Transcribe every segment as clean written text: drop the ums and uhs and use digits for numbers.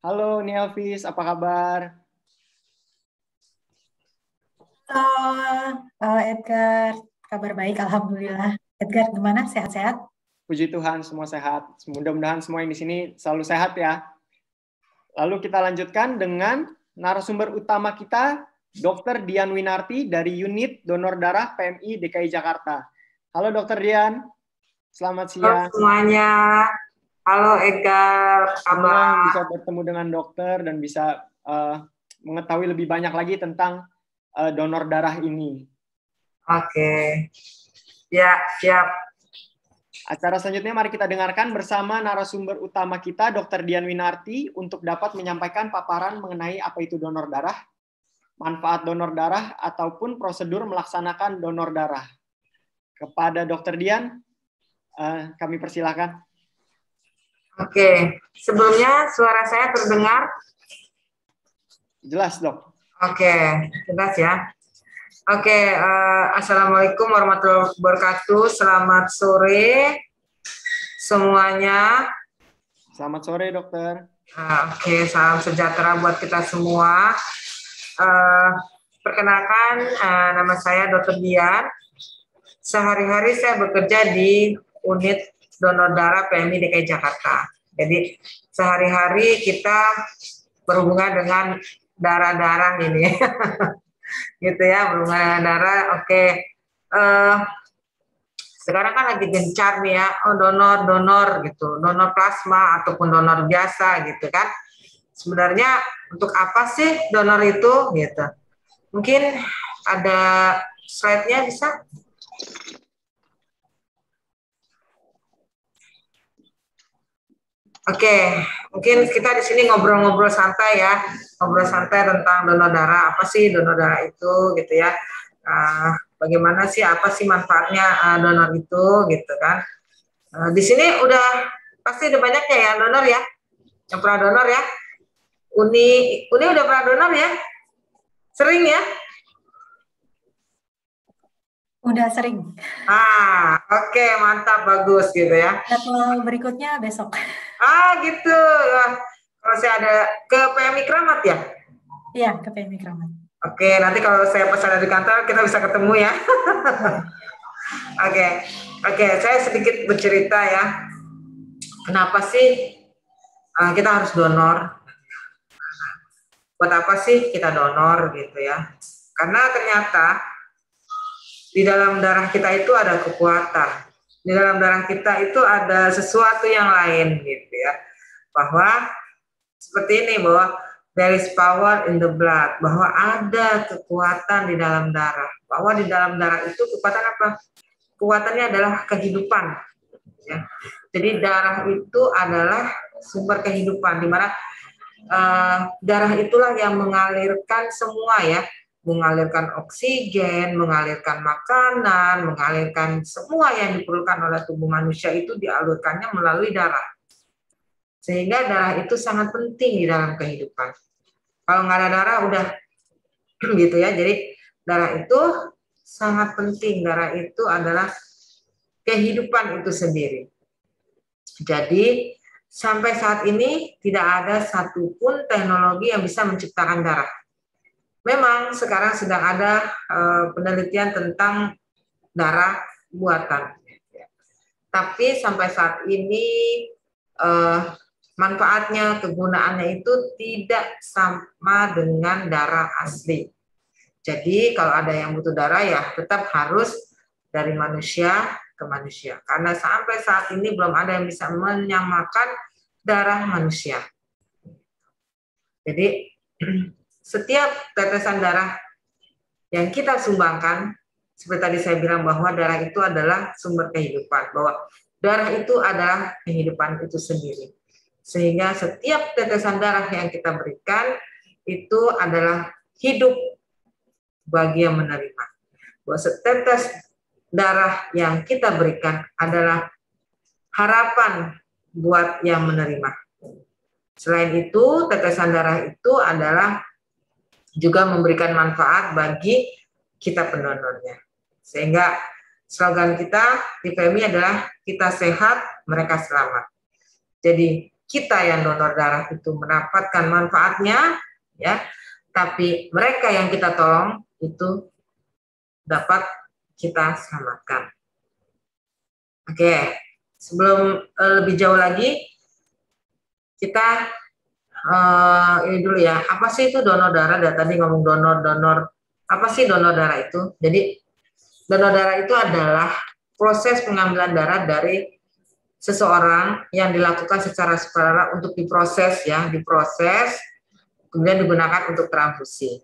Halo Nielvis, apa kabar? Halo, Edgar. Kabar baik, Alhamdulillah. Edgar, gimana? Sehat-sehat? Puji Tuhan, semua sehat. Mudah-mudahan semua yang di sini selalu sehat ya. Lalu kita lanjutkan dengan narasumber utama kita, Dr. Dian Winarti dari Unit Donor Darah PMI DKI Jakarta. Halo Dr. Dian, selamat Halo siang. semuanya. Halo Edgar, Senang kabar? bisa bertemu dengan dokter dan bisa mengetahui lebih banyak lagi tentang donor darah ini. Oke, ya siap. Acara selanjutnya mari kita dengarkan bersama narasumber utama kita, Dr. Dian Winarti, untuk dapat menyampaikan paparan mengenai apa itu donor darah, manfaat donor darah, ataupun prosedur melaksanakan donor darah. Kepada Dr. Dian, kami persilahkan. Oke, sebelumnya suara saya terdengar? Jelas, Dok. Oke, jelas ya. Oke, Assalamualaikum warahmatullahi wabarakatuh. Selamat sore semuanya. Selamat sore, Dokter. Oke, salam sejahtera buat kita semua. Perkenalkan, nama saya Dr. Dian. Sehari-hari saya bekerja di unit donor darah PMI DKI Jakarta. Jadi sehari-hari kita berhubungan dengan darah-darah ini, gitu ya, berhubungan dengan darah. Oke, sekarang kan lagi gencar nih ya, donor gitu, donor plasma ataupun donor biasa gitu kan. Sebenarnya untuk apa sih donor itu gitu? Mungkin ada slide-nya bisa? Oke, mungkin kita di sini ngobrol-ngobrol santai ya, ngobrol santai tentang donor darah. Apa sih donor darah itu, gitu ya? Bagaimana sih, apa sih manfaatnya donor itu, gitu kan? Di sini udah pasti udah banyaknya ya donor ya, yang pernah donor ya. Uni udah pernah donor ya? Sering ya? Udah sering. Oke, mantap, bagus gitu ya. Jadwal berikutnya besok. Gitu. Kalau saya ada ke PMI Kramat ya? Iya, ke PMI Kramat. Oke, nanti kalau saya pesan dari kantor kita bisa ketemu ya. Oke, saya sedikit bercerita ya. Kenapa sih kita harus donor? Buat apa sih kita donor gitu ya? Karena ternyata di dalam darah kita itu ada kekuatan. Di dalam darah kita itu ada sesuatu yang lain gitu ya. Bahwa seperti ini, bahwa there is power in the blood, bahwa ada kekuatan di dalam darah. Bahwa di dalam darah itu kekuatan apa? Kekuatannya adalah kehidupan. Ya. Jadi darah itu adalah sumber kehidupan, di mana darah itulah yang mengalirkan semua ya, mengalirkan oksigen, mengalirkan makanan, mengalirkan semua yang diperlukan oleh tubuh manusia itu dialurkannya melalui darah. Sehingga darah itu sangat penting di dalam kehidupan. Kalau nggak ada darah udah gitu ya. Jadi darah itu sangat penting. Darah itu adalah kehidupan itu sendiri. Jadi sampai saat ini tidak ada satupun teknologi yang bisa menciptakan darah. Memang sekarang sedang ada penelitian tentang darah buatan. Tapi sampai saat ini manfaatnya, kegunaannya itu tidak sama dengan darah asli. Jadi kalau ada yang butuh darah ya tetap harus dari manusia ke manusia. Karena sampai saat ini belum ada yang bisa menyamakan darah manusia. Jadi setiap tetesan darah yang kita sumbangkan, seperti tadi saya bilang bahwa darah itu adalah sumber kehidupan, bahwa darah itu adalah kehidupan itu sendiri. Sehingga setiap tetesan darah yang kita berikan itu adalah hidup bagi yang menerima. Bahwa setetes darah yang kita berikan adalah harapan buat yang menerima. Selain itu, tetesan darah itu adalah juga memberikan manfaat bagi kita pendonornya. Sehingga slogan kita di PMI adalah kita sehat, mereka selamat. Jadi kita yang donor darah itu mendapatkan manfaatnya, ya, tapi mereka yang kita tolong itu dapat kita selamatkan. Oke, sebelum lebih jauh lagi, kita ini dulu ya. Apa sih itu donor darah? Dari tadi ngomong donor. Apa sih donor darah itu? Jadi donor darah itu adalah proses pengambilan darah dari seseorang yang dilakukan secara sukarela untuk diproses, kemudian digunakan untuk transfusi.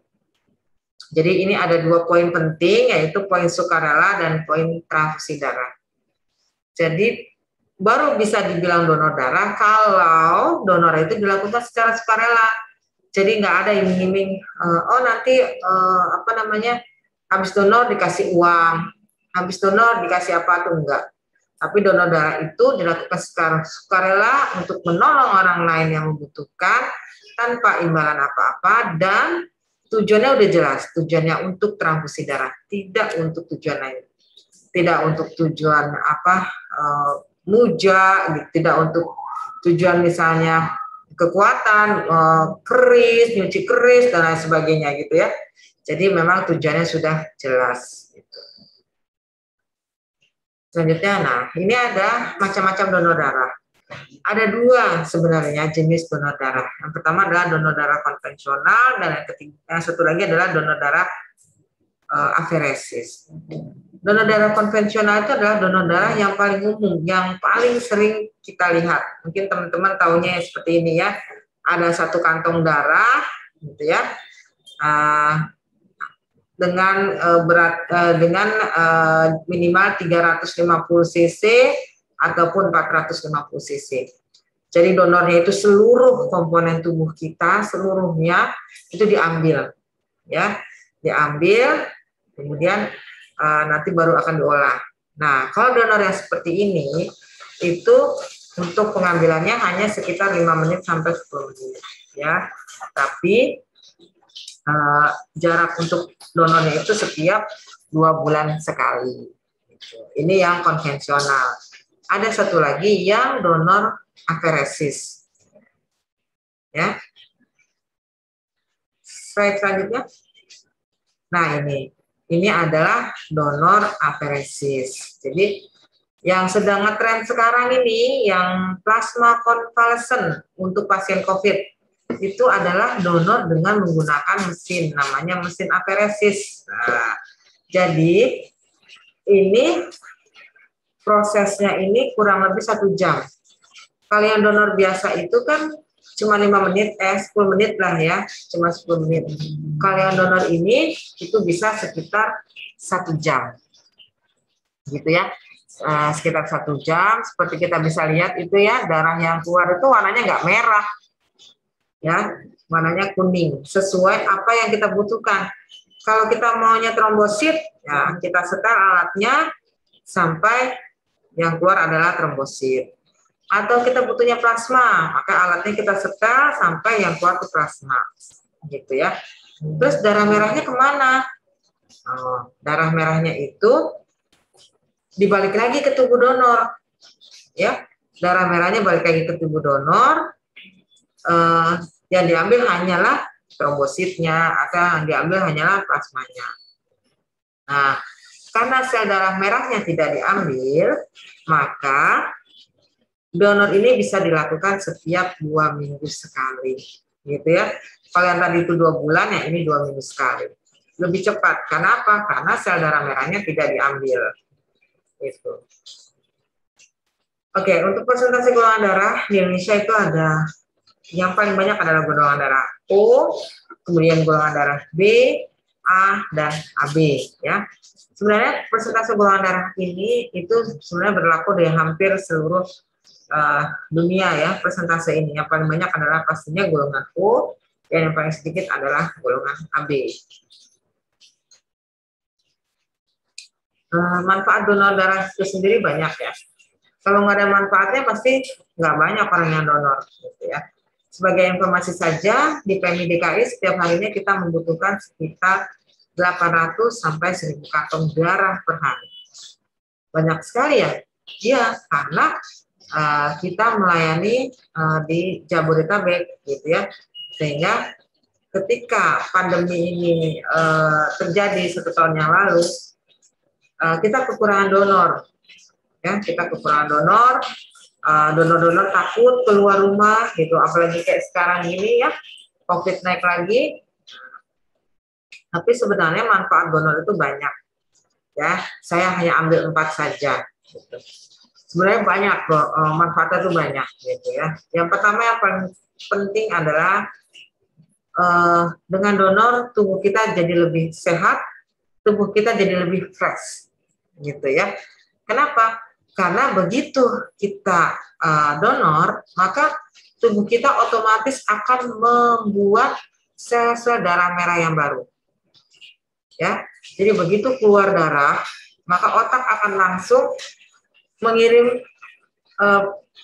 Jadi ini ada 2 poin penting, yaitu poin sukarela dan poin transfusi darah. Jadi baru bisa dibilang donor darah kalau donor itu dilakukan secara sukarela. Jadi nggak ada iming-iming, nanti habis donor dikasih uang, habis donor dikasih apa tuh, enggak. Tapi donor darah itu dilakukan secara sukarela untuk menolong orang lain yang membutuhkan tanpa imbalan apa-apa, dan tujuannya udah jelas, tujuannya untuk transfusi darah, tidak untuk tujuan lain, tidak untuk tujuan muja, tidak untuk tujuan misalnya kekuatan, keris, nyuci keris dan lain sebagainya gitu ya. Jadi memang tujuannya sudah jelas. Selanjutnya, nah ini ada macam-macam donor darah. Ada 2 sebenarnya jenis donor darah. Yang pertama adalah donor darah konvensional, dan yang satu lagi adalah donor darah aferesis. Donor darah konvensional itu adalah donor darah yang paling umum, yang paling sering kita lihat. Mungkin teman-teman tahunya seperti ini ya. Ada 1 kantong darah, gitu ya. Dengan minimal 350 cc ataupun 450 cc. Jadi donornya itu seluruh komponen tubuh kita, seluruhnya itu diambil, ya, diambil, kemudian nanti baru akan diolah. Nah, kalau donor yang seperti ini itu untuk pengambilannya hanya sekitar 5 menit sampai 10 menit, ya. Tapi jarak untuk donornya itu setiap 2 bulan sekali. Ini yang konvensional. Ada satu lagi yang donor aferesis. Ya. Slide selanjutnya. Nah, ini adalah donor aferesis. Jadi yang sedang ngetren sekarang ini yang plasma konvalesen untuk pasien COVID itu adalah donor dengan menggunakan mesin, namanya mesin aferesis. Nah, jadi ini prosesnya ini kurang lebih 1 jam. Kalau yang donor biasa itu kan cuma 5 menit, 10 menit lah ya, cuma 10 menit. Kalau yang donor ini itu bisa sekitar 1 jam, gitu ya, sekitar 1 jam. Seperti kita bisa lihat itu ya, darah yang keluar itu warnanya nggak merah, ya, warnanya kuning, sesuai apa yang kita butuhkan. Kalau kita maunya trombosit, ya kita setel alatnya sampai yang keluar adalah trombosit. Atau kita butuhnya plasma, maka alatnya kita setel sampai yang keluar itu plasma, gitu ya. Terus darah merahnya kemana? Darah merahnya itu dibalik lagi ke tubuh donor, ya. Darah merahnya balik lagi ke tubuh donor. Yang diambil hanyalah trombositnya, atau yang diambil hanyalah plasmanya. Nah, karena sel darah merahnya tidak diambil, maka donor ini bisa dilakukan setiap 2 minggu sekali, gitu ya. Kalau yang tadi itu 2 bulan, ya ini 2 minggu sekali. Lebih cepat. Karena apa? Karena sel darah merahnya tidak diambil. Itu. Oke, untuk persentase golongan darah di Indonesia itu ada yang paling banyak adalah golongan darah O, kemudian golongan darah B, A, dan AB, ya. Sebenarnya persentase golongan darah ini itu sebenarnya berlaku di hampir seluruh dunia ya, persentase ini. Yang paling banyak adalah pastinya golongan O, dan yang paling sedikit adalah golongan AB. Manfaat donor darah itu sendiri banyak ya. Kalau nggak ada manfaatnya pasti nggak banyak orang yang donor, gitu ya. Sebagai informasi saja, di PMI DKI setiap harinya kita membutuhkan sekitar 800 sampai 1000 kantong darah per hari. Banyak sekali ya? Iya, karena kita melayani di Jabodetabek gitu ya, sehingga ketika pandemi ini terjadi 1 tahun yang lalu, kita kekurangan donor, ya kita kekurangan donor, donor-donor takut keluar rumah gitu, apalagi kayak sekarang ini ya, COVID naik lagi. Tapi sebenarnya manfaat donor itu banyak, ya. Saya hanya ambil 4 saja. Gitu. Sebenarnya banyak, manfaatnya itu banyak, gitu ya. Yang pertama yang paling penting adalah dengan donor tubuh kita jadi lebih sehat, tubuh kita jadi lebih fresh, gitu ya. Kenapa? Karena begitu kita donor, maka tubuh kita otomatis akan membuat sel-sel darah merah yang baru. Ya, jadi begitu keluar darah, maka otak akan langsung mengirim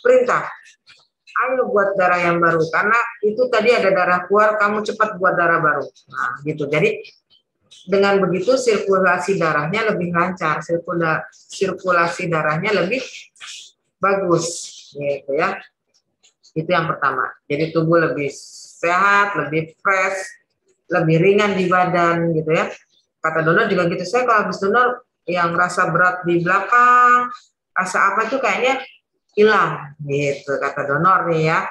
perintah, ayo buat darah yang baru, karena itu tadi ada darah keluar, kamu cepat buat darah baru. Nah, gitu. Jadi dengan begitu sirkulasi darahnya lebih lancar, sirkulasi darahnya lebih bagus, gitu ya. Itu yang pertama. Jadi tubuh lebih sehat, lebih fresh, lebih ringan di badan, gitu ya. Kata donor juga gitu, saya kalau habis donor yang rasa berat di belakang, rasa apa itu kayaknya hilang, gitu kata donor nih ya.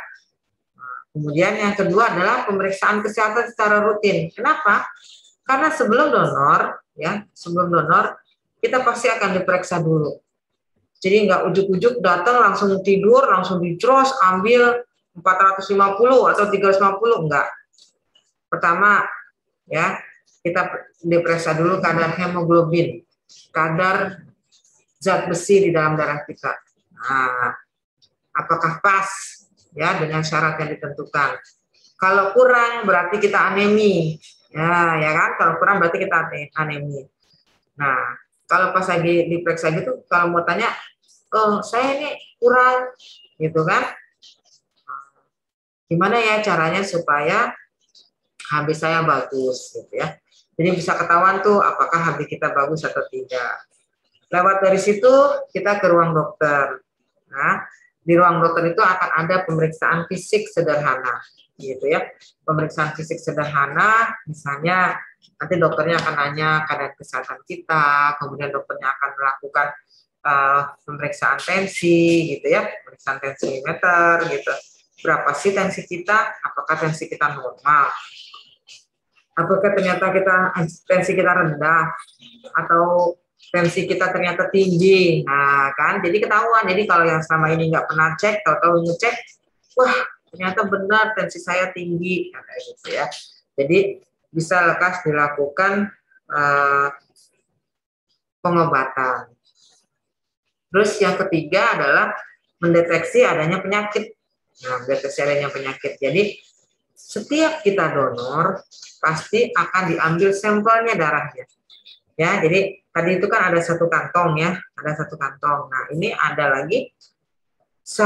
Nah, kemudian yang kedua adalah pemeriksaan kesehatan secara rutin. Kenapa? Karena sebelum donor, ya sebelum donor kita pasti akan diperiksa dulu. Jadi nggak ujuk-ujuk datang langsung tidur, langsung dicros ambil 450 atau 350, enggak. Pertama ya, kita diperiksa dulu kadar hemoglobin, kadar zat besi di dalam darah kita. Nah, apakah pas ya dengan syarat yang ditentukan? Kalau kurang berarti kita anemi. Ya kan? Kalau kurang berarti kita anemi. Nah, kalau pas lagi diperiksa gitu, kalau mau tanya, oh saya ini kurang, gitu kan? Gimana ya caranya supaya HB saya bagus, gitu ya? Jadi bisa ketahuan tuh apakah HB kita bagus atau tidak. Lewat dari situ kita ke ruang dokter. Nah, di ruang dokter itu akan ada pemeriksaan fisik sederhana, gitu ya. Pemeriksaan fisik sederhana, misalnya nanti dokternya akan nanya keadaan kesehatan kita, kemudian dokternya akan melakukan pemeriksaan tensi, gitu ya, pemeriksaan tensimeter, gitu. Berapa sih tensi kita? Apakah tensi kita normal? Apakah ternyata tensi kita rendah atau tensi kita ternyata tinggi? Nah, kan jadi ketahuan. Jadi kalau yang selama ini nggak pernah cek, tahu-tahu ngecek, wah ternyata benar tensi saya tinggi, kayak gitu ya. Jadi bisa lekas dilakukan pengobatan. Terus yang ketiga adalah mendeteksi adanya penyakit. Nah, mendeteksi adanya penyakit. Jadi setiap kita donor pasti akan diambil sampelnya darahnya. Ya, jadi tadi itu kan ada 1 kantong ya, ada 1 kantong. Nah, ini ada lagi 3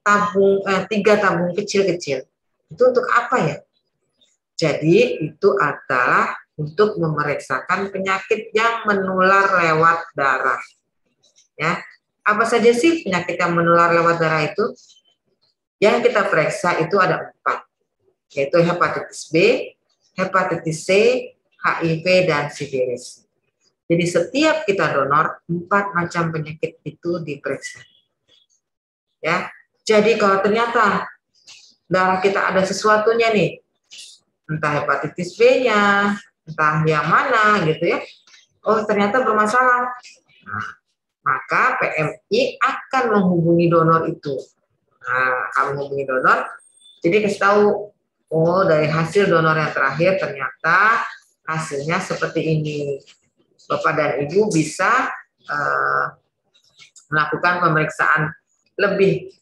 tabung kecil-kecil. Itu untuk apa ya? Jadi itu adalah untuk memeriksakan penyakit yang menular lewat darah. Ya, apa saja sih penyakit yang menular lewat darah itu? Yang kita periksa itu ada 4, yaitu hepatitis B, hepatitis C, HIV, dan sifilis. Jadi setiap kita donor 4 macam penyakit itu diperiksa. Ya, jadi kalau ternyata darah kita ada sesuatunya nih, entah hepatitis B-nya, entah yang mana gitu ya, oh ternyata bermasalah. Nah, maka PMI akan menghubungi donor itu. Nah, akan menghubungi donor, jadi kasih tahu, oh dari hasil donor yang terakhir ternyata hasilnya seperti ini. Bapak dan Ibu bisa melakukan pemeriksaan lebih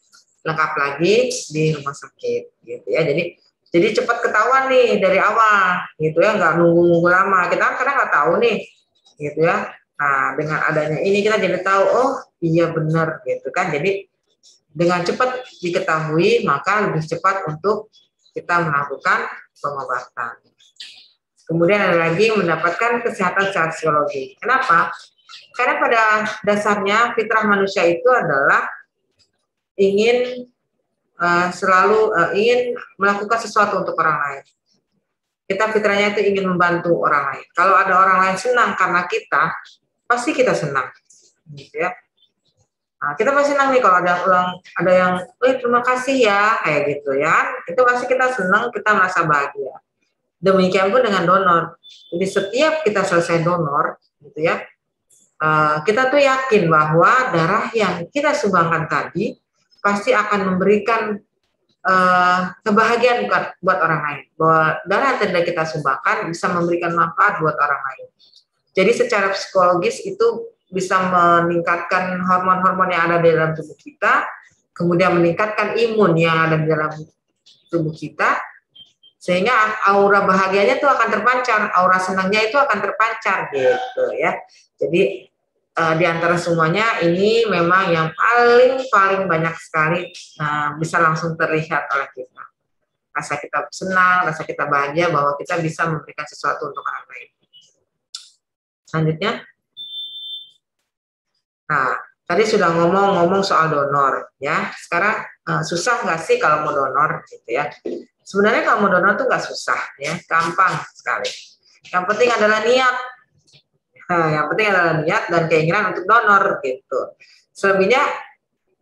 lengkap lagi di rumah sakit, gitu ya. Jadi cepat ketahuan nih dari awal, gitu ya, nggak nunggu lama. Kita kadang nggak tahu nih, gitu ya. Nah, dengan adanya ini kita jadi tahu, oh iya benar, gitu kan. Jadi dengan cepat diketahui, maka lebih cepat untuk kita melakukan pengobatan. Kemudian ada lagi mendapatkan kesehatan secara psikologi. Kenapa? Karena pada dasarnya fitrah manusia itu adalah ingin selalu ingin melakukan sesuatu untuk orang lain. Kita fitrahnya itu ingin membantu orang lain. Kalau ada orang lain senang karena kita, pasti kita senang, gitu ya. Nah, kita pasti senang nih kalau ada yang, terima kasih ya, kayak gitu ya. Itu pasti kita senang, kita merasa bahagia. Demikian pun dengan donor. Jadi setiap kita selesai donor, gitu ya, kita tuh yakin bahwa darah yang kita sumbangkan tadi pasti akan memberikan kebahagiaan buat orang lain. Bahwa darah yang tidak kita sumbangkan bisa memberikan manfaat buat orang lain. Jadi secara psikologis itu bisa meningkatkan hormon-hormon yang ada di dalam tubuh kita, kemudian meningkatkan imun yang ada di dalam tubuh kita, sehingga aura bahagianya itu akan terpancar, aura senangnya itu akan terpancar, gitu ya. Jadi di antara semuanya ini memang yang paling banyak sekali bisa langsung terlihat oleh kita. Rasa kita senang, rasa kita bahagia bahwa kita bisa memberikan sesuatu untuk orang lain. Selanjutnya, nah tadi sudah ngomong soal donor ya. Sekarang susah nggak sih kalau mau donor, gitu ya? Sebenarnya kalau mau donor tuh nggak susah ya, gampang sekali. Yang penting adalah niat. Yang penting adalah niat dan keinginan untuk donor, gitu. Selebihnya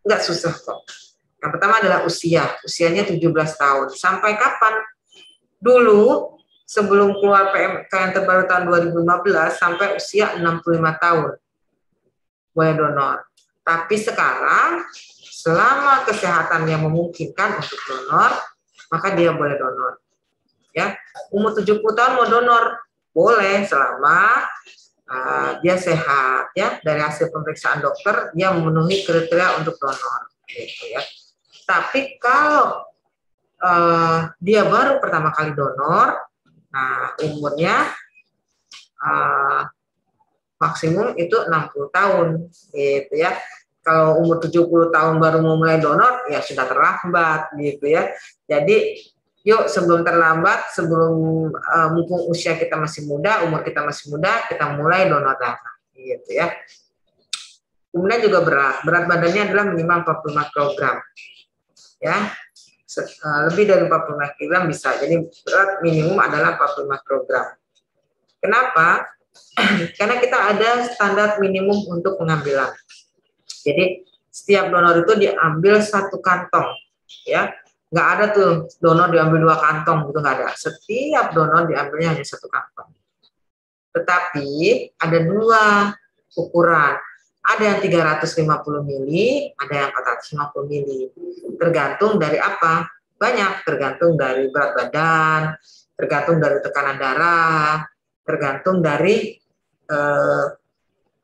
nggak susah kok. Yang pertama adalah usianya 17 tahun. Sampai kapan? Dulu sebelum keluar PMK yang terbaru tahun 2015 sampai usia 65 tahun boleh donor. Tapi sekarang selama kesehatannya memungkinkan untuk donor, maka dia boleh donor. Ya, umur 70 tahun mau donor boleh selama dia sehat ya, dari hasil pemeriksaan dokter dia memenuhi kriteria untuk donor, gitu ya. Tapi kalau dia baru pertama kali donor, nah umurnya maksimum itu 60 tahun, gitu ya. Kalau umur 70 tahun baru mau mulai donor, ya sudah terlambat, gitu ya. Jadi yuk sebelum terlambat, sebelum mumpung usia kita masih muda, umur kita masih muda, kita mulai donor darah, gitu ya. Kemudian juga berat badannya adalah minimal 45 kg, ya. Lebih dari 45 kg bisa. Jadi berat minimum adalah 45 kg. Kenapa? Karena kita ada standar minimum untuk pengambilan. Jadi setiap donor itu diambil satu kantong, ya. Nggak ada tuh donor diambil 2 kantong, gitu, nggak ada. Setiap donor diambilnya hanya 1 kantong. Tetapi ada 2 ukuran. Ada yang 350 mili, ada yang 450 mili. Tergantung dari apa? Banyak, tergantung dari berat badan, tergantung dari tekanan darah, tergantung dari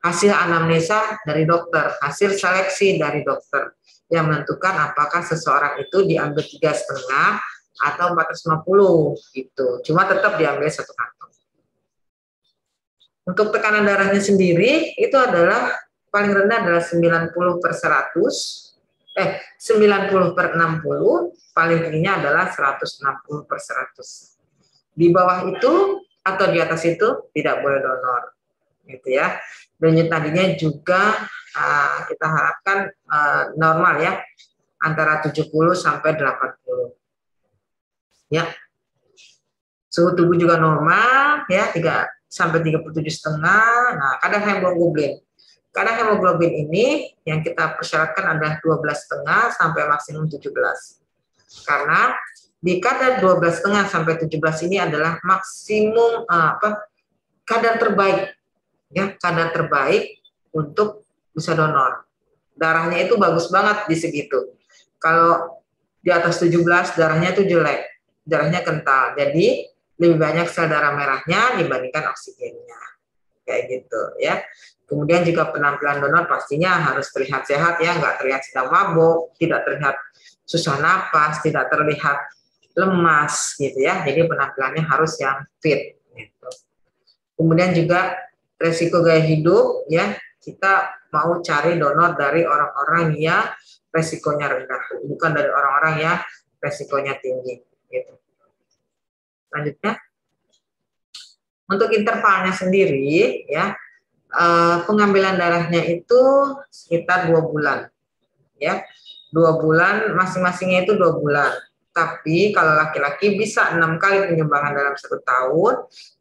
hasil anamnesa dari dokter, hasil seleksi dari dokter yang menentukan apakah seseorang itu diambil 3,5 atau 450, gitu. Cuma tetap diambil 1 kantong. Untuk tekanan darahnya sendiri itu adalah paling rendah adalah 90/100, 90/60, paling tingginya adalah 160/100. Di bawah itu atau di atas itu tidak boleh donor, gitu ya. Denyut nadinya juga kita harapkan normal ya, antara 70 sampai 80. Ya. Suhu tubuh juga normal ya, 3 sampai 37,5. Nah, kadar hemoglobin. Kadar hemoglobin ini yang kita persyaratkan adalah 12,5 sampai maksimum 17. Karena di kadar 12,5 sampai 17 ini adalah maksimum kadar terbaik ya, kadar terbaik untuk bisa donor. Darahnya itu bagus banget di segitu. Kalau di atas 17 darahnya itu jelek, darahnya kental. Jadi lebih banyak sel darah merahnya dibandingkan oksigennya. Kayak gitu ya. Kemudian juga penampilan donor pastinya harus terlihat sehat ya, nggak terlihat sedang mabuk, tidak terlihat susah napas, tidak terlihat lemas gitu ya. Jadi penampilannya harus yang fit gitu. Kemudian juga resiko gaya hidup ya, kita mau cari donor dari orang-orang yang resikonya rendah, bukan dari orang-orang yang resikonya tinggi gitu. Selanjutnya, untuk intervalnya sendiri ya, pengambilan darahnya itu sekitar 2 bulan ya. 2 bulan, masing-masingnya itu 2 bulan. Tapi kalau laki-laki bisa 6 kali penyumbangan dalam 1 tahun,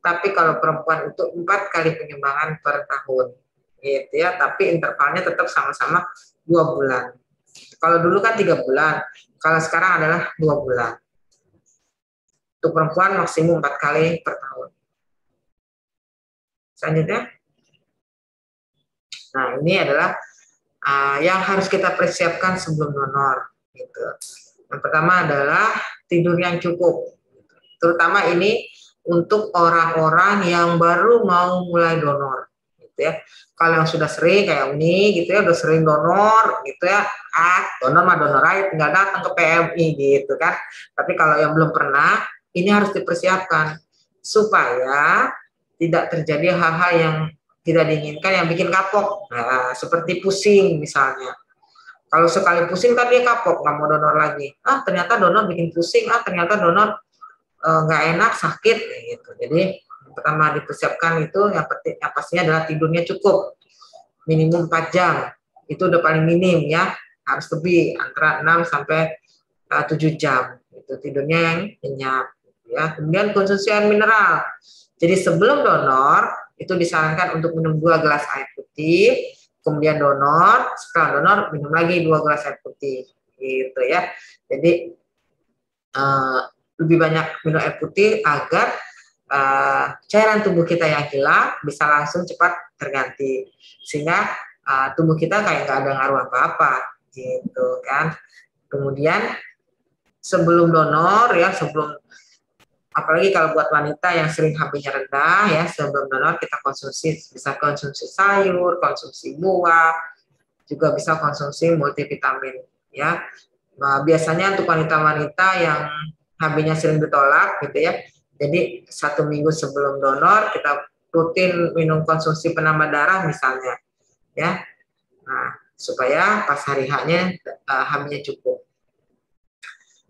tapi kalau perempuan itu 4 kali penyumbangan per tahun, gitu ya. Tapi intervalnya tetap sama-sama 2 bulan. Kalau dulu kan 3 bulan, kalau sekarang adalah 2 bulan. Untuk perempuan maksimum 4 kali per tahun. Selanjutnya, nah ini adalah yang harus kita persiapkan sebelum donor. Gitu. Yang pertama adalah tidur yang cukup. Terutama ini untuk orang-orang yang baru mau mulai donor. Gitu ya. Kalau yang sudah sering kayak ini, gitu ya, udah sering donor, gitu ya, donor mah donor aja, tinggal datang ke PMI, gitu kan. Tapi kalau yang belum pernah, ini harus dipersiapkan supaya tidak terjadi hal-hal yang tidak diinginkan yang bikin kapok, nah, seperti pusing misalnya. Kalau sekali pusing kan dia kapok, nggak mau donor lagi. Ternyata donor bikin pusing, ternyata donor nggak enak, sakit, gitu. Jadi pertama dipersiapkan itu yang pastinya adalah tidurnya cukup, minimum 4 jam. Itu udah paling minim ya, harus lebih antara 6 sampai 7 jam. Itu tidurnya yang nyenyak. Ya. Kemudian konsumsi air mineral. Jadi sebelum donor itu disarankan untuk minum 2 gelas air putih, kemudian donor, setelah donor minum lagi 2 gelas air putih, gitu ya. Jadi lebih banyak minum air putih agar cairan tubuh kita yang hilang bisa langsung cepat terganti, sehingga tubuh kita kayak nggak ada ngaruh apa-apa, gitu kan. Kemudian sebelum donor ya, apalagi kalau buat wanita yang sering HB-nya rendah ya, sebelum donor kita bisa konsumsi sayur, konsumsi buah, juga bisa konsumsi multivitamin ya. Nah, biasanya untuk wanita-wanita yang HB-nya sering ditolak gitu ya, jadi 1 minggu sebelum donor kita rutin minum konsumsi penambah darah misalnya ya. Nah, supaya pas hari H-nya HB-nya cukup.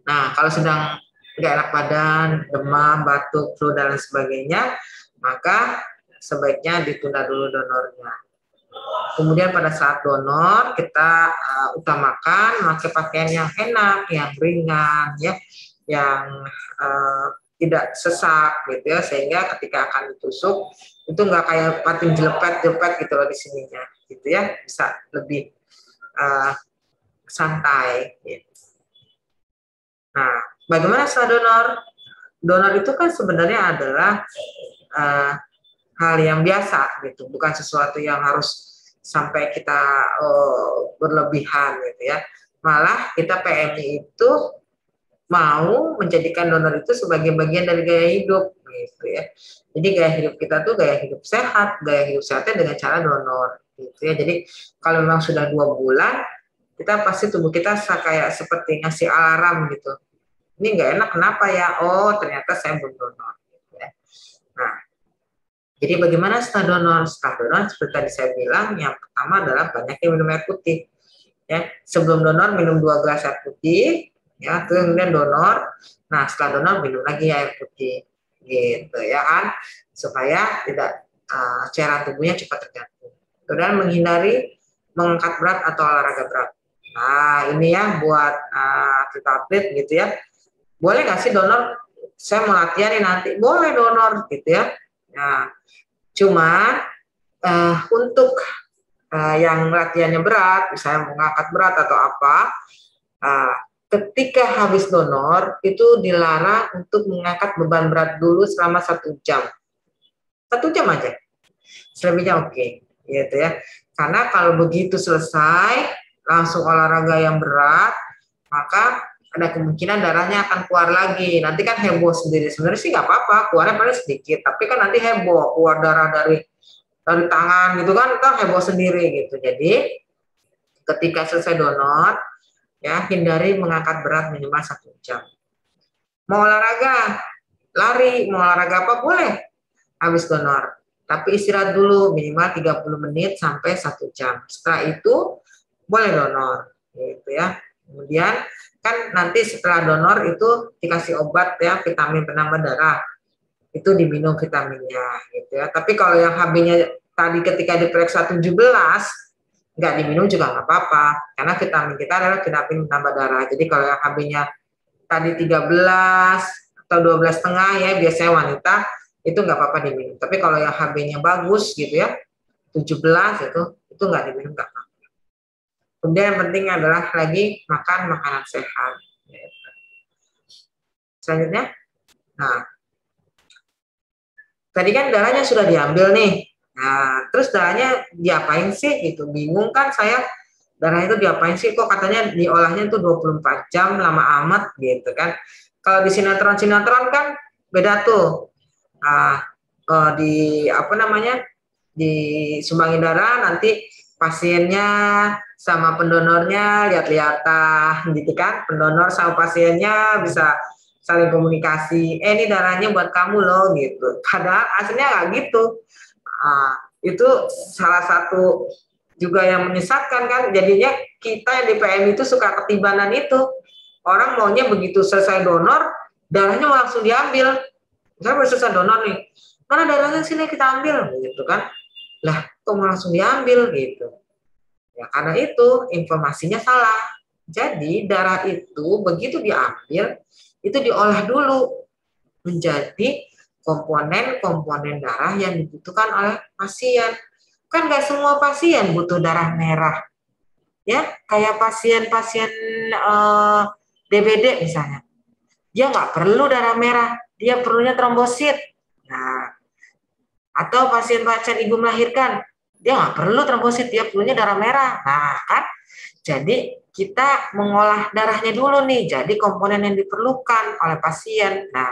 Nah, kalau sedang nggak enak badan, demam, batuk, flu, dan lain sebagainya, maka sebaiknya ditunda dulu donornya. Kemudian pada saat donor, kita utamakan pakai pakaian yang enak, yang ringan, ya, yang tidak sesak, gitu ya, sehingga ketika akan ditusuk, itu nggak kayak patin jelepet-jelepet gitu loh di sininya, gitu ya, bisa lebih santai. Gitu. Nah, bagaimana setelah donor? Donor itu kan sebenarnya adalah hal yang biasa, gitu, bukan sesuatu yang harus sampai kita berlebihan, gitu ya. Malah kita PMI itu mau menjadikan donor itu sebagai bagian dari gaya hidup, gitu ya. Jadi gaya hidup kita tuh gaya hidup sehat, gaya hidup sehatnya dengan cara donor, gitu ya. Jadi kalau memang sudah 2 bulan, kita pasti tubuh kita kayak seperti ngasih alarm gitu. Ini nggak enak, kenapa ya? Oh, ternyata saya belum donor. Gitu ya. Nah, jadi bagaimana setelah donor? Setelah donor, seperti tadi saya bilang, yang pertama adalah banyaknya minum air putih. Ya, sebelum donor minum 2 gelas air putih, ya, kemudian donor. Nah, setelah donor minum lagi air putih, gitu ya kan, supaya tidak cairan tubuhnya cepat terganti. Kemudian menghindari mengangkat berat atau olahraga berat. Nah, ini ya buat atlet-atlet gitu ya. Boleh nggak sih donor? Saya mau latihan nih nanti. Boleh donor gitu ya. Nah, cuma untuk yang latihannya berat, misalnya mengangkat berat atau apa, ketika habis donor itu dilarang untuk mengangkat beban berat dulu selama 1 jam. 1 jam aja. Selebihnya oke, gitu ya. Karena kalau begitu selesai langsung olahraga yang berat, maka ada kemungkinan darahnya akan keluar lagi. Nanti kan heboh sendiri. Sebenarnya sih nggak apa-apa, keluarnya paling sedikit, tapi kan nanti heboh keluar darah dari tangan gitu kan, kita heboh sendiri gitu. Jadi ketika selesai donor, ya hindari mengangkat berat minimal 1 jam. Mau olahraga, lari, mau olahraga apa boleh habis donor. Tapi istirahat dulu minimal 30 menit sampai 1 jam. Setelah itu boleh donor, gitu ya. Kemudian kan nanti setelah donor itu dikasih obat ya, vitamin penambah darah. Itu diminum vitaminnya, gitu ya. Tapi kalau yang HB-nya tadi ketika diperiksa 17, nggak diminum juga nggak apa-apa, karena vitamin kita adalah vitamin penambah darah. Jadi kalau yang HB-nya tadi 13 atau 12,5 ya, biasanya wanita itu nggak apa-apa diminum. Tapi kalau yang HB-nya bagus gitu ya, 17 itu nggak diminum, nggak apa-apa. Kemudian yang penting adalah lagi makan makanan sehat. Selanjutnya, nah tadi kan darahnya sudah diambil nih. Nah, terus darahnya diapain sih? Gitu. Bingung kan saya, darah itu diapain sih? Kok katanya diolahnya itu 24 jam, lama amat gitu kan. Kalau di sinetron-sinetron kan beda tuh. Nah, di apa namanya? Di sumbangin darah nanti pasiennya sama pendonornya lihat-lihatan gitu kan. Pendonor sama pasiennya bisa saling komunikasi, ini darahnya buat kamu loh gitu. Padahal aslinya nggak gitu. Itu salah satu juga yang menyesatkan kan. Jadinya kita yang di PM itu suka ketibanan itu. Orang maunya begitu selesai donor, darahnya mau langsung diambil. Saya baru selesai donor nih, mana darahnya sini kita ambil gitu kan. Lah, kok mau langsung diambil gitu. Ya karena itu informasinya salah. Jadi darah itu begitu diambil, itu diolah dulu menjadi komponen-komponen darah yang dibutuhkan oleh pasien. Kan nggak semua pasien butuh darah merah. Ya, kayak pasien-pasien DBD misalnya. Dia nggak perlu darah merah, dia perlunya trombosit. Nah, atau pasien-pasien ibu melahirkan, dia nggak perlu trombosit, dia perlunya darah merah. Nah, kan? Jadi kita mengolah darahnya dulu nih, jadi komponen yang diperlukan oleh pasien. Nah,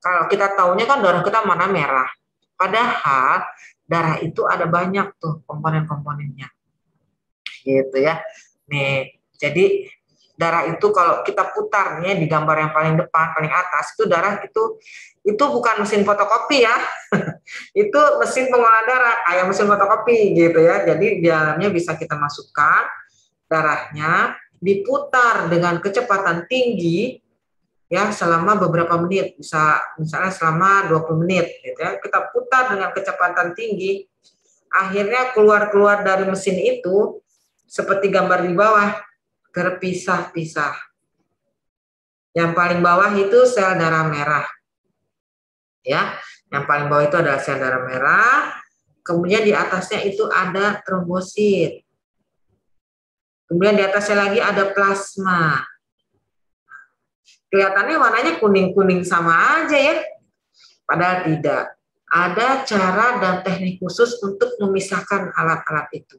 kalau kita taunya kan darah kita mana merah. Padahal darah itu ada banyak tuh komponen-komponennya. Gitu ya. Nih, jadi darah itu kalau kita putar nih di gambar yang paling depan, paling atas, itu darah itu bukan mesin fotokopi ya. Itu mesin pengolah darah, kayak mesin fotokopi gitu ya. Jadi di dalamnya bisa kita masukkan darahnya, diputar dengan kecepatan tinggi ya selama beberapa menit, bisa misalnya selama 20 menit gitu ya. Kita putar dengan kecepatan tinggi, akhirnya keluar dari mesin itu seperti gambar di bawah, terpisah-pisah. Yang paling bawah itu sel darah merah. Ya, yang paling bawah itu adalah sel darah merah, kemudian di atasnya itu ada trombosit. Kemudian di atasnya lagi ada plasma. Kelihatannya warnanya kuning-kuning sama aja ya. Padahal tidak. Ada cara dan teknik khusus untuk memisahkan alat-alat itu.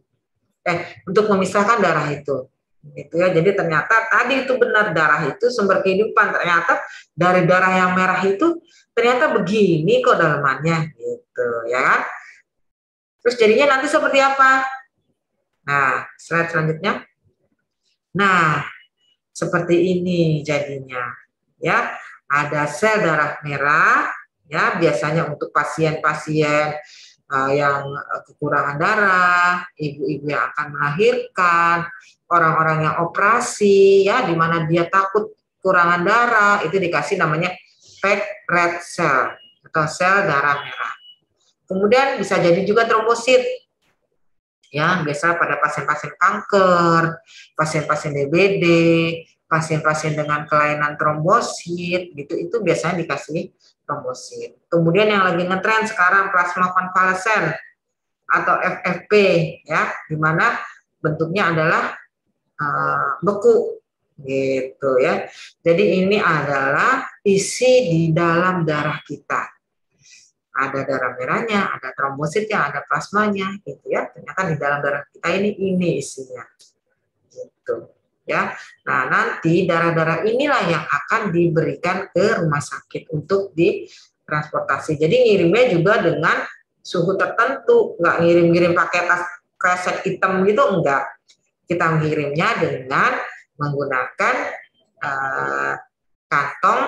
Untuk memisahkan darah itu. Gitu ya. Jadi ternyata tadi itu benar, darah itu sumber kehidupan. Ternyata dari darah yang merah itu ternyata begini kok dalamannya gitu ya kan. Terus jadinya nanti seperti apa? Nah, slide selanjutnya. Nah, seperti ini jadinya. Ya, ada sel darah merah ya, biasanya untuk pasien-pasien yang kekurangan darah, ibu-ibu yang akan melahirkan, orang-orang yang operasi ya, di mana dia takut kekurangan darah, itu dikasih namanya packed red cell atau sel darah merah. Kemudian bisa jadi juga trombosit. Ya, biasa pada pasien-pasien kanker, pasien-pasien DBD, pasien-pasien dengan kelainan trombosit, gitu, itu biasanya dikasih trombosit. Kemudian yang lagi ngetren sekarang plasma konvalesen atau FFP, ya, di mana bentuknya adalah beku, gitu ya. Jadi ini adalah isi di dalam darah kita. Ada darah merahnya, ada trombositnya, ada plasmanya, gitu ya. Ternyata di dalam darah kita ini isinya, gitu ya. Nah, nanti darah-darah inilah yang akan diberikan ke rumah sakit untuk ditransportasi. Jadi ngirimnya juga dengan suhu tertentu, nggak ngirim-ngirim pakai tas kresek hitam gitu, enggak. Kita mengirimnya dengan menggunakan kantong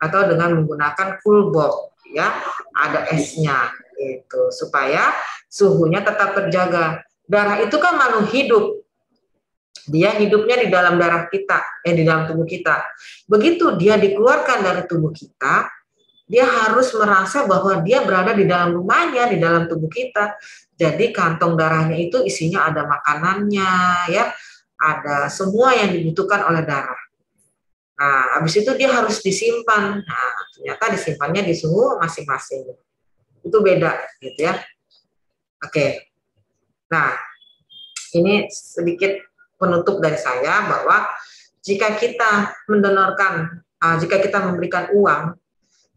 atau dengan menggunakan cool box. Ya, ada esnya itu supaya suhunya tetap terjaga. Darah itu kan makhluk hidup. Dia hidupnya di dalam darah kita, di dalam tubuh kita. Begitu dia dikeluarkan dari tubuh kita, dia harus merasa bahwa dia berada di dalam rumahnya, di dalam tubuh kita. Jadi kantong darahnya itu isinya ada makanannya, ya, ada semua yang dibutuhkan oleh darah. Nah, habis itu dia harus disimpan. Nah, ternyata disimpannya di suhu masing-masing. Itu beda, gitu ya. Oke. Nah, ini sedikit penutup dari saya bahwa jika kita mendonorkan, jika kita memberikan uang,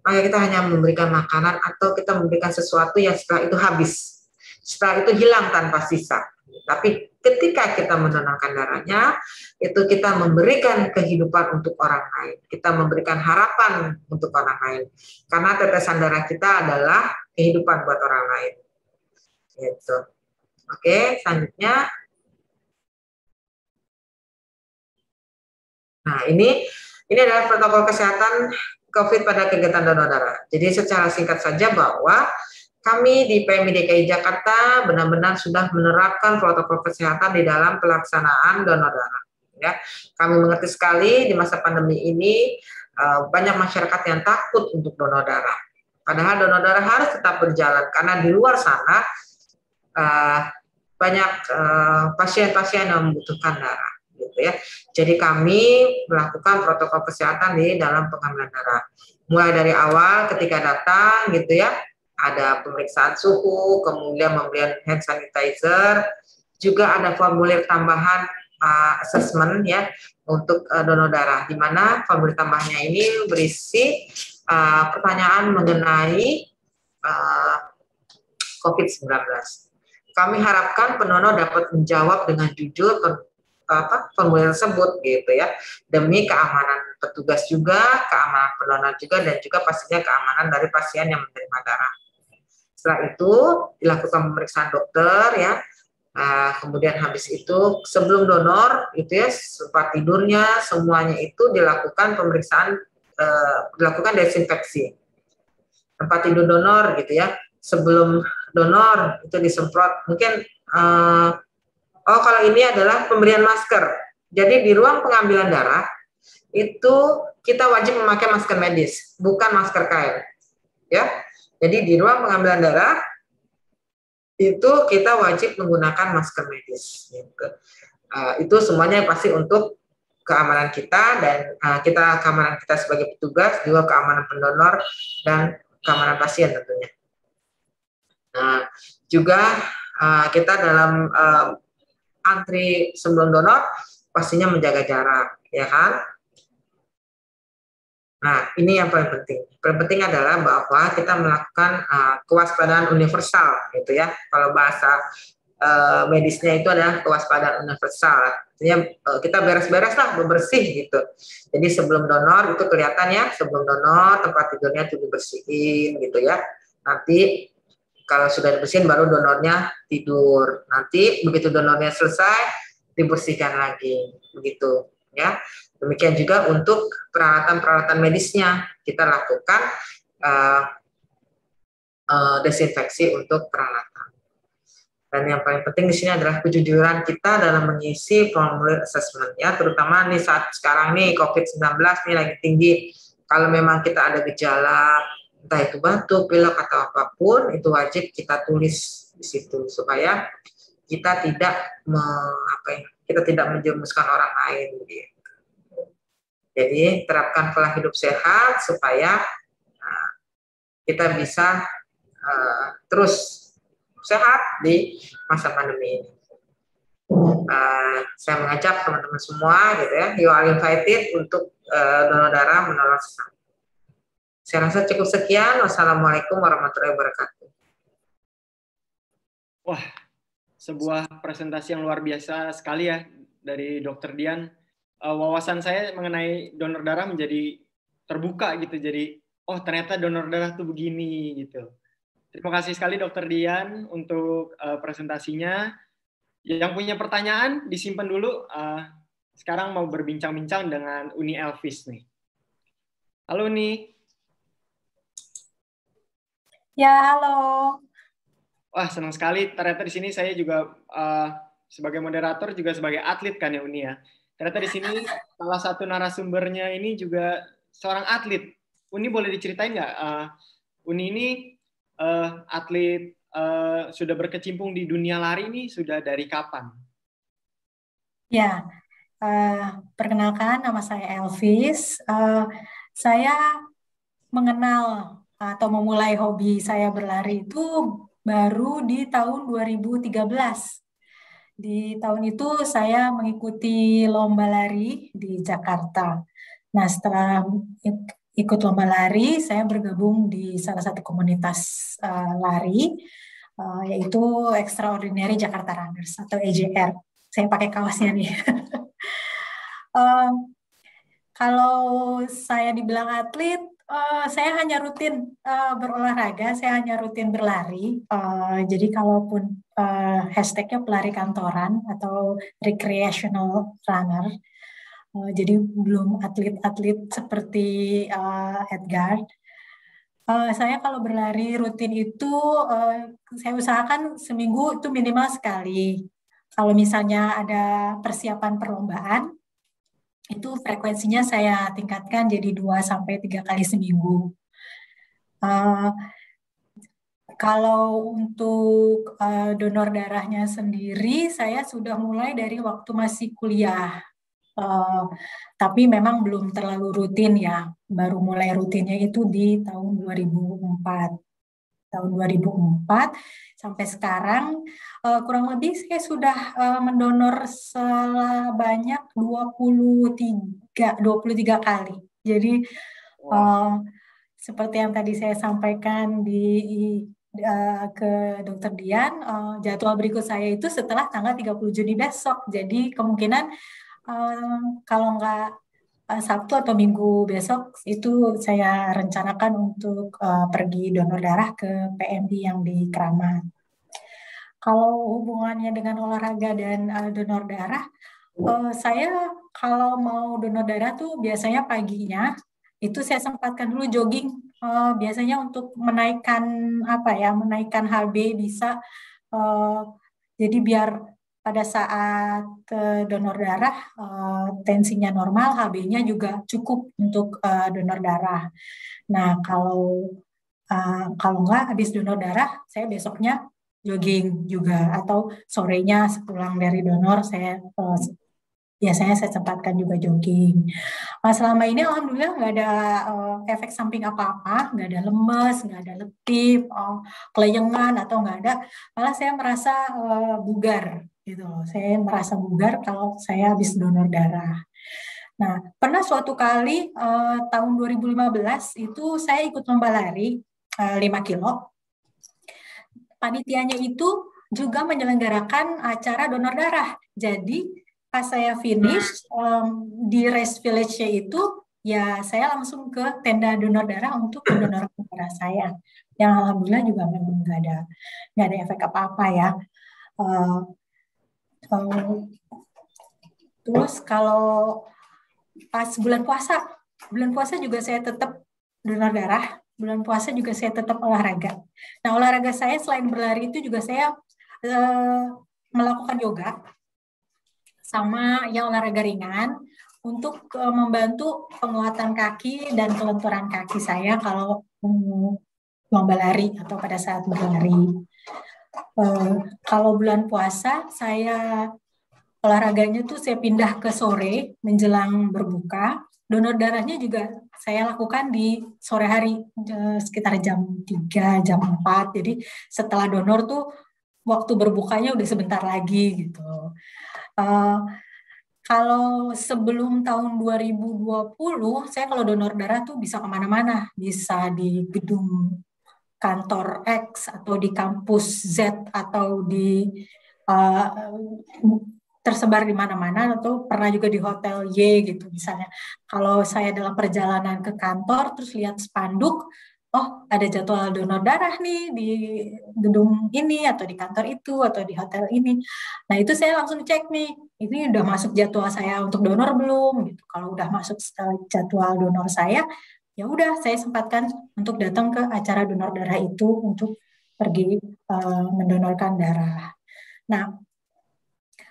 maka kita hanya memberikan makanan atau kita memberikan sesuatu yang setelah itu habis. Setelah itu hilang tanpa sisa. Tapi ketika kita mendonorkan darahnya, itu kita memberikan kehidupan untuk orang lain. Kita memberikan harapan untuk orang lain. Karena tetesan darah kita adalah kehidupan buat orang lain. Gitu. Oke, selanjutnya. Nah, ini adalah protokol kesehatan COVID pada kegiatan donor darah. Jadi secara singkat saja bahwa kami di PMI DKI Jakarta benar-benar sudah menerapkan protokol kesehatan di dalam pelaksanaan donor darah. Ya, kami mengerti sekali di masa pandemi ini banyak masyarakat yang takut untuk donor darah. Padahal donor darah harus tetap berjalan karena di luar sana banyak pasien-pasien yang membutuhkan darah. Gitu ya. Jadi kami melakukan protokol kesehatan di dalam pengambilan darah. Mulai dari awal ketika datang, gitu ya, ada pemeriksaan suhu, kemudian pemberian hand sanitizer, juga ada formulir tambahan assessment ya untuk donor darah, di mana formulir tambahnya ini berisi pertanyaan mengenai COVID-19. Kami harapkan pendonor dapat menjawab dengan jujur formulir tersebut gitu ya, demi keamanan petugas juga, keamanan pendonor juga, dan juga pastinya keamanan dari pasien yang menerima darah. Setelah itu dilakukan pemeriksaan dokter ya, kemudian habis itu sebelum donor itu ya, tempat tidurnya semuanya itu dilakukan pemeriksaan, dilakukan desinfeksi. Tempat tidur donor gitu ya, sebelum donor itu disemprot mungkin. Oh, kalau ini adalah pemberian masker. Jadi di ruang pengambilan darah itu kita wajib memakai masker medis, bukan masker kain. Ya. Jadi di ruang pengambilan darah itu kita wajib menggunakan masker medis. Gitu. Itu semuanya pasti untuk keamanan kita dan keamanan kita sebagai petugas, juga keamanan pendonor dan keamanan pasien tentunya. Nah, juga kita dalam antri sebelum donor pastinya menjaga jarak, ya kan? Nah, ini yang paling penting. Paling penting adalah bahwa kita melakukan kewaspadaan universal, gitu ya. Kalau bahasa medisnya itu adalah kewaspadaan universal. Artinya kita beres-beres lah, bersih gitu. Jadi sebelum donor itu kelihatan ya, sebelum donor tempat tidurnya itu dibersihin, gitu ya. Nanti kalau sudah dibersihin baru donornya tidur. Nanti begitu donornya selesai dibersihkan lagi, begitu ya. Demikian juga untuk peralatan-peralatan medisnya kita lakukan desinfeksi untuk peralatan. Dan yang paling penting di sini adalah kejujuran kita dalam mengisi formulir assessment ya, terutama nih saat sekarang nih COVID-19 nih lagi tinggi. Kalau memang kita ada gejala entah itu batuk, pilek atau apapun, itu wajib kita tulis di situ supaya kita tidak menjerumuskan orang lain. Gitu. Jadi terapkan pola hidup sehat supaya kita bisa terus sehat di masa pandemi ini. Saya mengajak teman-teman semua, gitu ya, you are invited untuk donor darah menolong sesama. Saya rasa cukup sekian. Wassalamualaikum warahmatullahi wabarakatuh. Wah, sebuah presentasi yang luar biasa sekali ya dari Dr. Dian. Wawasan saya mengenai donor darah menjadi terbuka gitu. Jadi, oh ternyata donor darah tuh begini gitu. Terima kasih sekali Dr. Dian untuk presentasinya. Yang punya pertanyaan disimpan dulu. Sekarang mau berbincang-bincang dengan Uni Elvis nih. Halo Uni. Ya, halo. Wah, senang sekali. Ternyata di sini saya juga sebagai moderator juga sebagai atlet kan ya Uni ya. Ternyata di sini salah satu narasumbernya ini juga seorang atlet. Uni boleh diceritain nggak? Uni ini atlet sudah berkecimpung di dunia lari ini sudah dari kapan? Ya, perkenalkan nama saya Elvis. Saya mengenal atau memulai hobi saya berlari itu baru di tahun 2013. Di tahun itu saya mengikuti lomba lari di Jakarta. Nah, setelah ikut lomba lari, saya bergabung di salah satu komunitas lari, yaitu Extraordinary Jakarta Runners atau EJR. Saya pakai kaosnya nih. Kalau saya dibilang atlet, saya hanya rutin berolahraga, saya hanya rutin berlari. Jadi kalaupun hashtagnya pelari kantoran atau recreational runner, jadi belum atlet-atlet seperti Edgar. Saya kalau berlari rutin itu, saya usahakan seminggu itu minimal sekali. Kalau misalnya ada persiapan perlombaan, itu frekuensinya saya tingkatkan jadi 2-3 kali seminggu. Kalau untuk donor darahnya sendiri, saya sudah mulai dari waktu masih kuliah. Tapi memang belum terlalu rutin ya, baru mulai rutinnya itu di tahun 2004. Tahun 2004 sampai sekarang kurang lebih saya sudah mendonor sebanyak 23 kali. Jadi seperti yang tadi saya sampaikan ke Dr. Dian, jadwal berikut saya itu setelah tanggal 30 Juni besok. Jadi kemungkinan kalau nggak Sabtu atau Minggu besok itu saya rencanakan untuk pergi donor darah ke PMI yang di Kramat. Kalau hubungannya dengan olahraga dan donor darah, saya kalau mau donor darah tuh biasanya paginya itu saya sempatkan dulu jogging, biasanya untuk menaikkan HB bisa, jadi biar pada saat donor darah tensinya normal, HB-nya juga cukup untuk donor darah. Nah, kalau nggak habis donor darah, saya besoknya jogging juga, atau sorenya sepulang dari donor biasanya saya sempatkan juga jogging. Selama ini alhamdulillah nggak ada efek samping apa-apa, nggak ada lemes, nggak ada letih, kelayangan atau nggak ada. Malah saya merasa bugar gitu loh. Saya merasa bugar kalau saya habis donor darah. Nah, pernah suatu kali tahun 2015 itu saya ikut lomba lari 5 kilo. Panitianya itu juga menyelenggarakan acara donor darah. Jadi pas saya finish di race village-nya itu, ya saya langsung ke tenda donor darah untuk mendonorkan darah saya. Yang alhamdulillah juga memang nggak ada efek apa-apa ya. Terus kalau pas bulan puasa juga saya tetap donor darah. Bulan puasa juga saya tetap olahraga. Nah, olahraga saya selain berlari itu juga saya melakukan yoga sama yang olahraga ringan untuk membantu penguatan kaki dan kelenturan kaki saya kalau lomba lari atau pada saat berlari. Kalau bulan puasa saya olahraganya tuh saya pindah ke sore menjelang berbuka. Donor darahnya juga saya lakukan di sore hari sekitar jam 3, jam 4. Jadi setelah donor tuh waktu berbukanya udah sebentar lagi gitu. Kalau sebelum tahun 2020, saya kalau donor darah tuh bisa kemana-mana. Bisa di gedung kantor X, atau di kampus Z, atau di tersebar di mana-mana, atau pernah juga di hotel Y gitu misalnya. Kalau saya dalam perjalanan ke kantor, terus lihat spanduk, oh ada jadwal donor darah nih di gedung ini, atau di kantor itu, atau di hotel ini. Nah itu saya langsung cek nih, ini udah masuk jadwal saya untuk donor belum? Gitu. Kalau udah masuk jadwal donor saya, ya udah saya sempatkan untuk datang ke acara donor darah itu untuk pergi mendonorkan darah. Nah,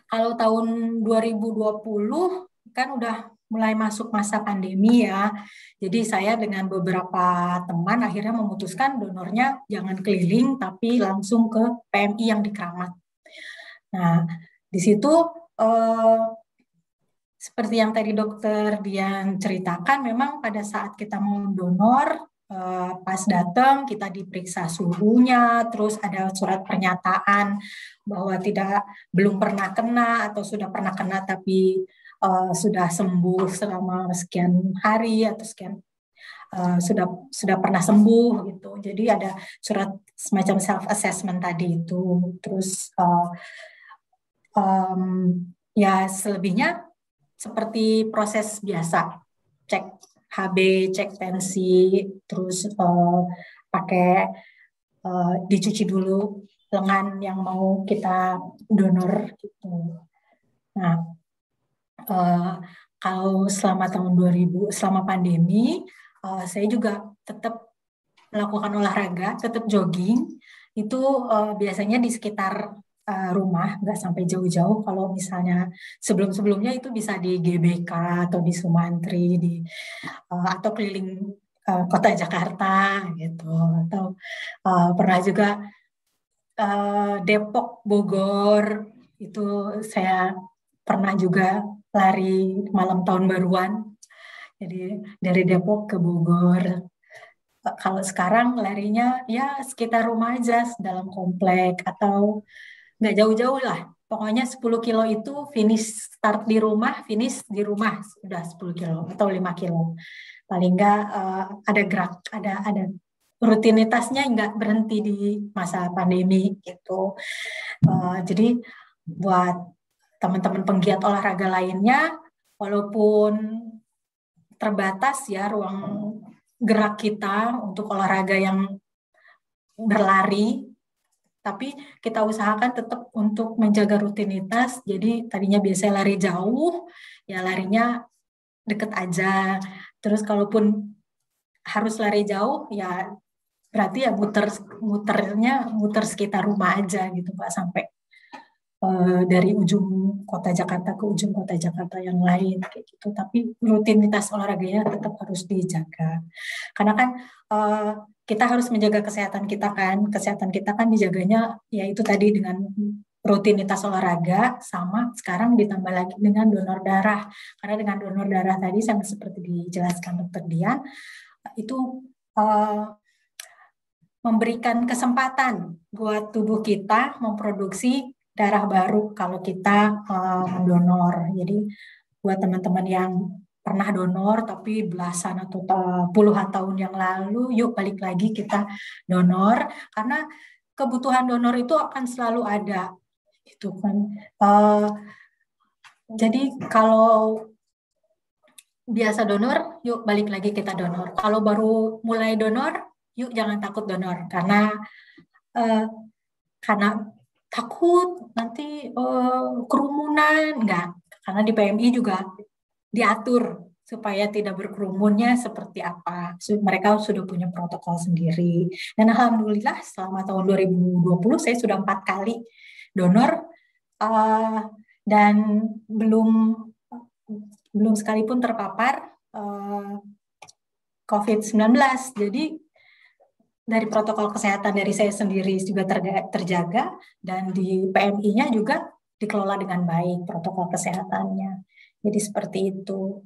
kalau tahun 2020 kan udah mulai masuk masa pandemi ya. Jadi saya dengan beberapa teman akhirnya memutuskan donornya jangan keliling tapi langsung ke PMI yang di Kramat. Nah, di situ seperti yang tadi dokter Dian ceritakan, memang pada saat kita mau donor, pas datang kita diperiksa suhunya, terus ada surat pernyataan bahwa belum pernah kena atau sudah pernah kena tapi sudah sembuh selama sekian hari atau sekian sudah pernah sembuh gitu. Jadi ada surat semacam self assessment tadi itu. Terus ya selebihnya seperti proses biasa, cek HB, cek tensi, terus pakai dicuci dulu lengan yang mau kita donor gitu. Nah, kalau selama tahun 2000, selama pandemi, saya juga tetap melakukan olahraga, tetap jogging. Itu biasanya di sekitar rumah, nggak sampai jauh-jauh. Kalau misalnya sebelum-sebelumnya itu bisa di GBK atau di Sumantri, atau keliling kota Jakarta gitu. Atau pernah juga Depok, Bogor, itu saya pernah juga lari malam tahun baruan. Jadi dari Depok ke Bogor. Kalau sekarang larinya ya sekitar rumah aja, dalam komplek atau nggak jauh-jauh lah. Pokoknya 10 kilo itu finish, start di rumah, finish di rumah sudah 10 kilo atau 5 kilo. Paling nggak ada gerak, ada rutinitasnya nggak berhenti di masa pandemi gitu. Jadi buat teman-teman penggiat olahraga lainnya, walaupun terbatas ya ruang gerak kita untuk olahraga yang berlari, tapi kita usahakan tetap untuk menjaga rutinitas. Jadi tadinya biasanya lari jauh, ya larinya deket aja. Terus kalaupun harus lari jauh, ya berarti ya muter sekitar rumah aja gitu, Pak, sampai dari ujung kota Jakarta ke ujung kota Jakarta yang lain kayak gitu. Tapi rutinitas olahraganya tetap harus dijaga. Karena kan kita harus menjaga kesehatan kita kan. Kesehatan kita kan dijaganya ya itu tadi dengan rutinitas olahraga, sama sekarang ditambah lagi dengan donor darah. Karena dengan donor darah tadi sama seperti dijelaskan Dr. Dian, itu memberikan kesempatan buat tubuh kita memproduksi darah baru kalau kita mendonor. Jadi buat teman-teman yang pernah donor tapi belasan atau puluhan tahun yang lalu, yuk balik lagi kita donor, karena kebutuhan donor itu akan selalu ada. Itu kan. Jadi kalau biasa donor, yuk balik lagi kita donor. Kalau baru mulai donor, yuk jangan takut donor, karena takut nanti kerumunan, enggak. Karena di PMI juga diatur supaya tidak berkerumunnya seperti apa. Mereka sudah punya protokol sendiri. Dan alhamdulillah selama tahun 2020 saya sudah 4 kali donor dan belum sekalipun terpapar COVID-19. Jadi dari protokol kesehatan dari saya sendiri juga terjaga, dan di PMI-nya juga dikelola dengan baik protokol kesehatannya. Jadi seperti itu.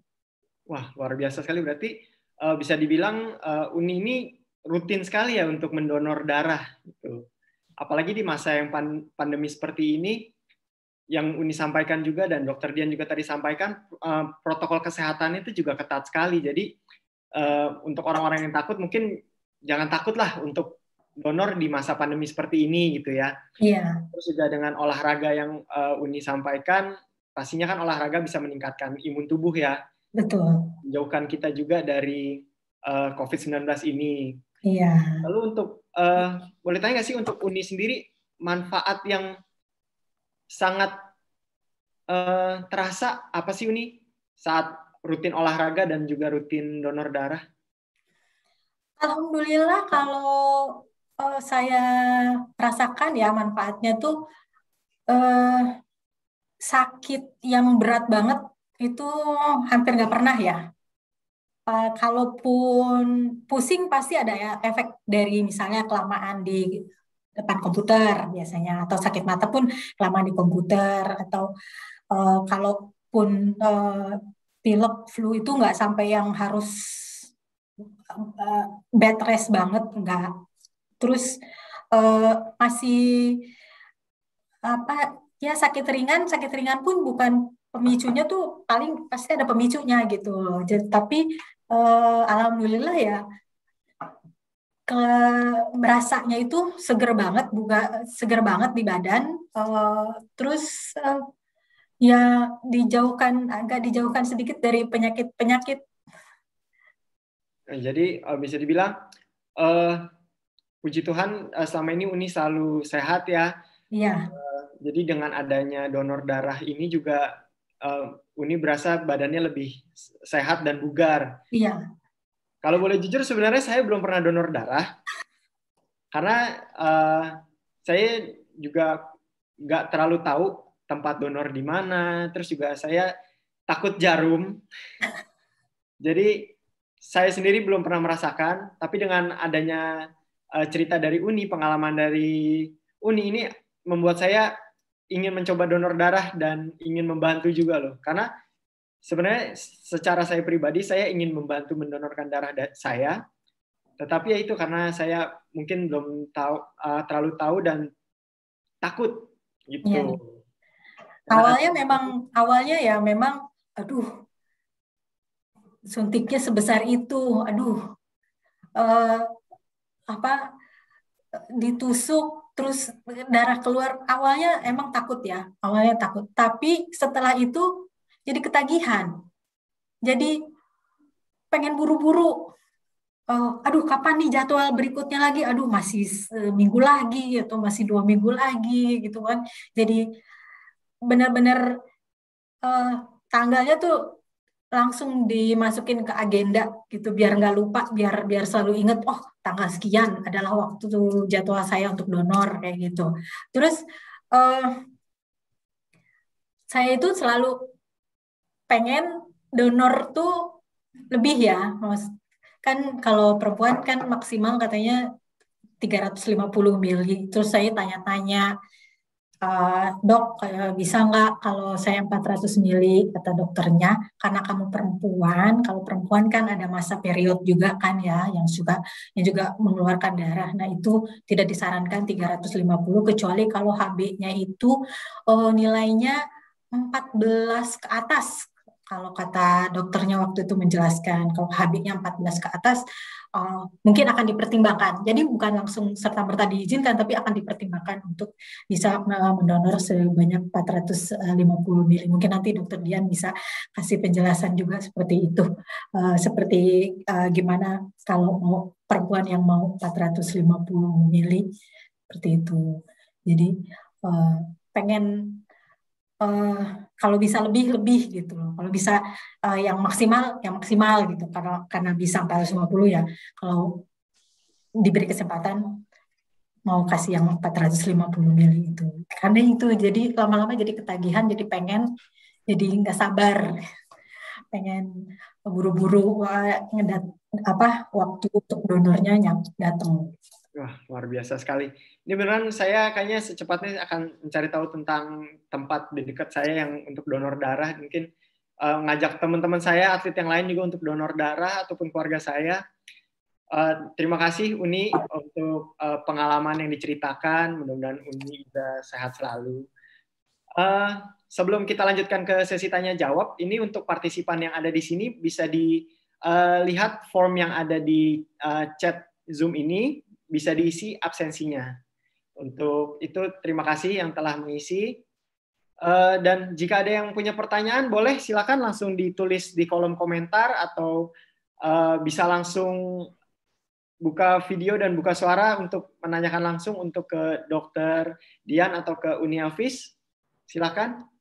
Wah, luar biasa sekali. Berarti bisa dibilang Uni ini rutin sekali ya untuk mendonor darah. Gitu. Apalagi di masa yang pandemi seperti ini, yang Uni sampaikan juga dan Dr. Dian juga tadi sampaikan, protokol kesehatan itu juga ketat sekali. Jadi untuk orang-orang yang takut, mungkin jangan takutlah untuk donor di masa pandemi seperti ini gitu ya. Iya. Terus juga dengan olahraga yang Uni sampaikan, pastinya kan olahraga bisa meningkatkan imun tubuh ya. Betul. Menjauhkan kita juga dari COVID-19 ini. Iya. Lalu untuk boleh tanya nggak sih untuk Uni sendiri manfaat yang sangat terasa apa sih Uni saat rutin olahraga dan juga rutin donor darah? Alhamdulillah kalau saya rasakan ya manfaatnya tuh sakit yang berat banget itu hampir nggak pernah ya. Kalaupun pusing pasti ada ya efek dari misalnya kelamaan di depan komputer biasanya, atau sakit mata pun kelamaan di komputer, atau kalaupun pilek flu itu nggak sampai yang harus bed rest banget, enggak. Terus masih apa ya, sakit ringan pun bukan pemicunya tuh, paling pasti ada pemicunya gitu loh. Tapi alhamdulillah ya, ke berasanya itu seger banget di badan. Terus ya agak dijauhkan sedikit dari penyakit. Jadi bisa dibilang puji Tuhan selama ini Uni selalu sehat ya. Iya. Jadi dengan adanya donor darah ini juga Uni berasa badannya lebih sehat dan bugar. Iya. Kalau boleh jujur sebenarnya saya belum pernah donor darah karena saya juga nggak terlalu tahu tempat donor di mana. Terus juga saya takut jarum. Jadi saya sendiri belum pernah merasakan. Tapi dengan adanya cerita dari Uni, pengalaman dari Uni ini membuat saya ingin mencoba donor darah dan ingin membantu juga loh. Karena sebenarnya secara saya pribadi saya ingin membantu mendonorkan darah saya, tetapi ya itu karena saya mungkin belum terlalu tahu dan takut gitu. Ya. Awalnya ya memang aduh, suntiknya sebesar itu, aduh, ditusuk terus darah keluar, awalnya emang takut ya, tapi setelah itu jadi ketagihan, jadi pengen buru-buru, aduh kapan nih jadwal berikutnya lagi, aduh masih seminggu lagi atau masih 2 minggu lagi gitu kan. Jadi benar-benar tanggalnya tuh langsung dimasukin ke agenda gitu, biar nggak lupa, biar selalu inget, oh tanggal sekian adalah waktu jadwal saya untuk donor kayak gitu. Terus saya itu selalu pengen donor tuh lebih ya, kan kalau perempuan kan maksimal katanya 350 mili. Terus saya tanya-tanya, dok, bisa nggak kalau saya 400 mili, kata dokternya, karena kamu perempuan, kalau perempuan kan ada masa period juga kan ya, yang juga mengeluarkan darah. Nah itu tidak disarankan 350, kecuali kalau HB-nya itu nilainya 14 ke atas. Kalau kata dokternya waktu itu menjelaskan, kalau HB-nya 14 ke atas, mungkin akan dipertimbangkan. Jadi bukan langsung serta-merta diizinkan, tapi akan dipertimbangkan untuk bisa mendonor sebanyak 450 mili. Mungkin nanti Dokter Dian bisa kasih penjelasan juga seperti itu. Seperti gimana kalau mau perempuan yang mau 450 mili, seperti itu. Jadi pengen kalau bisa lebih gitu loh. Kalau bisa yang maksimal gitu. Karena bisa 450 ya. Kalau diberi kesempatan mau kasih yang 450 mili itu. Karena itu jadi lama-lama jadi ketagihan, jadi jadi nggak sabar. Pengen buru-buru waktu untuk donornya yang datang. Wah, luar biasa sekali. Ini beneran saya kayaknya secepatnya akan mencari tahu tentang tempat di dekat saya yang untuk donor darah. Mungkin ngajak teman-teman saya, atlet yang lain juga untuk donor darah ataupun keluarga saya. Terima kasih Uni untuk pengalaman yang diceritakan. Mudah-mudahan Uni bisa sehat selalu. Sebelum kita lanjutkan ke sesi tanya jawab, ini untuk partisipan yang ada di sini bisa dilihat form yang ada di chat Zoom ini, bisa diisi absensinya. Untuk itu terima kasih yang telah mengisi. Dan jika ada yang punya pertanyaan, boleh silakan langsung ditulis di kolom komentar atau bisa langsung buka video dan buka suara untuk menanyakan langsung untuk ke Dokter Dian atau ke Uni Hafiz. Silakan.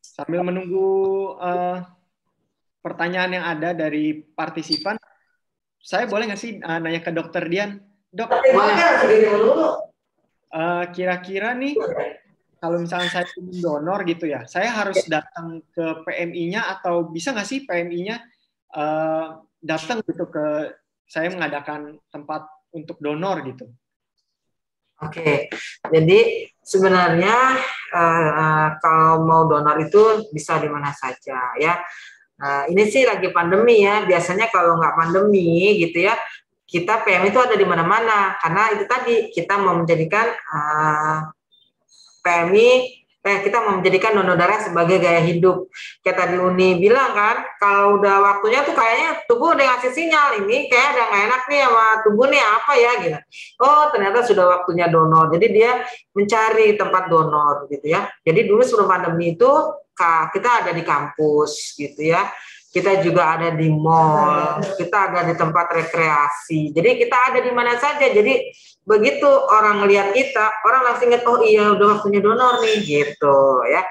Sambil menunggu pertanyaan yang ada dari partisipan, saya boleh nggak sih nanya ke Dokter Dian? Dok, Kira-kira nih, kalau misalnya saya ingin donor gitu ya, saya harus datang ke PMI-nya atau bisa nggak sih PMI-nya datang gitu ke saya mengadakan tempat untuk donor gitu? Oke, jadi sebenarnya kalau mau donor itu bisa di mana saja ya. Ini sih lagi pandemi ya. Biasanya kalau nggak pandemi gitu ya, kita PM itu ada di mana-mana. Karena itu tadi kita mau menjadikan PMI, kita mau menjadikan donor darah sebagai gaya hidup. Kayak tadi Uni bilang kan, kalau udah waktunya tuh kayaknya tubuh udah ngasih sinyal, ini kayak ada nggak enak nih sama tubuh nih, apa ya gitu. Oh ternyata sudah waktunya donor. Jadi dia mencari tempat donor gitu ya. Jadi dulu sebelum pandemi itu kita ada di kampus gitu ya. Kita juga ada di mall, kita ada di tempat rekreasi. Jadi kita ada di mana saja. Jadi begitu orang lihat kita, orang langsung ingat, oh iya udah waktunya donor nih gitu ya.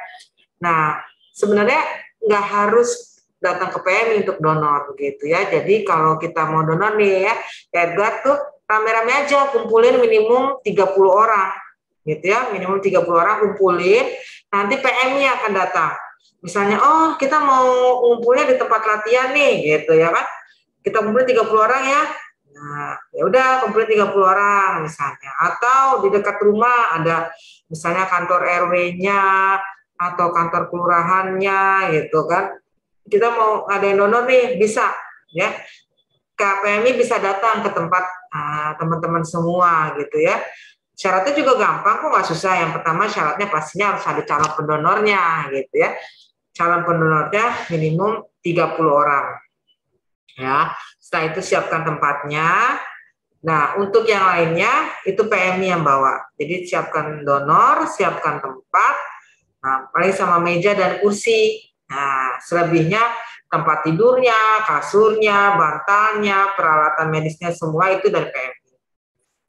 Nah sebenarnya nggak harus datang ke PMI untuk donor gitu ya. Jadi kalau kita mau donor nih ya, Edgar tuh rame-rame aja kumpulin minimum 30 orang gitu ya, minimum 30 orang kumpulin, nanti PMI akan datang. Misalnya, oh kita mau ngumpulnya di tempat latihan nih, gitu ya kan? Kita kumpulin 30 orang ya. Nah, ya udah kumpulin 30 orang misalnya. Atau di dekat rumah ada misalnya kantor RW-nya atau kantor kelurahannya gitu kan. Kita mau ngadain donor nih, bisa ya. KPMI bisa datang ke tempat teman-teman semua gitu ya. Syaratnya juga gampang kok, nggak susah. Yang pertama syaratnya pastinya harus ada calon pendonornya gitu ya. Calon pendonornya minimum 30 orang. Ya, setelah itu siapkan tempatnya. Nah, untuk yang lainnya itu PMI yang bawa. Jadi siapkan donor, siapkan tempat, nah, paling sama meja dan kursi. Nah, selebihnya tempat tidurnya, kasurnya, bantalnya, peralatan medisnya semua itu dari PMI.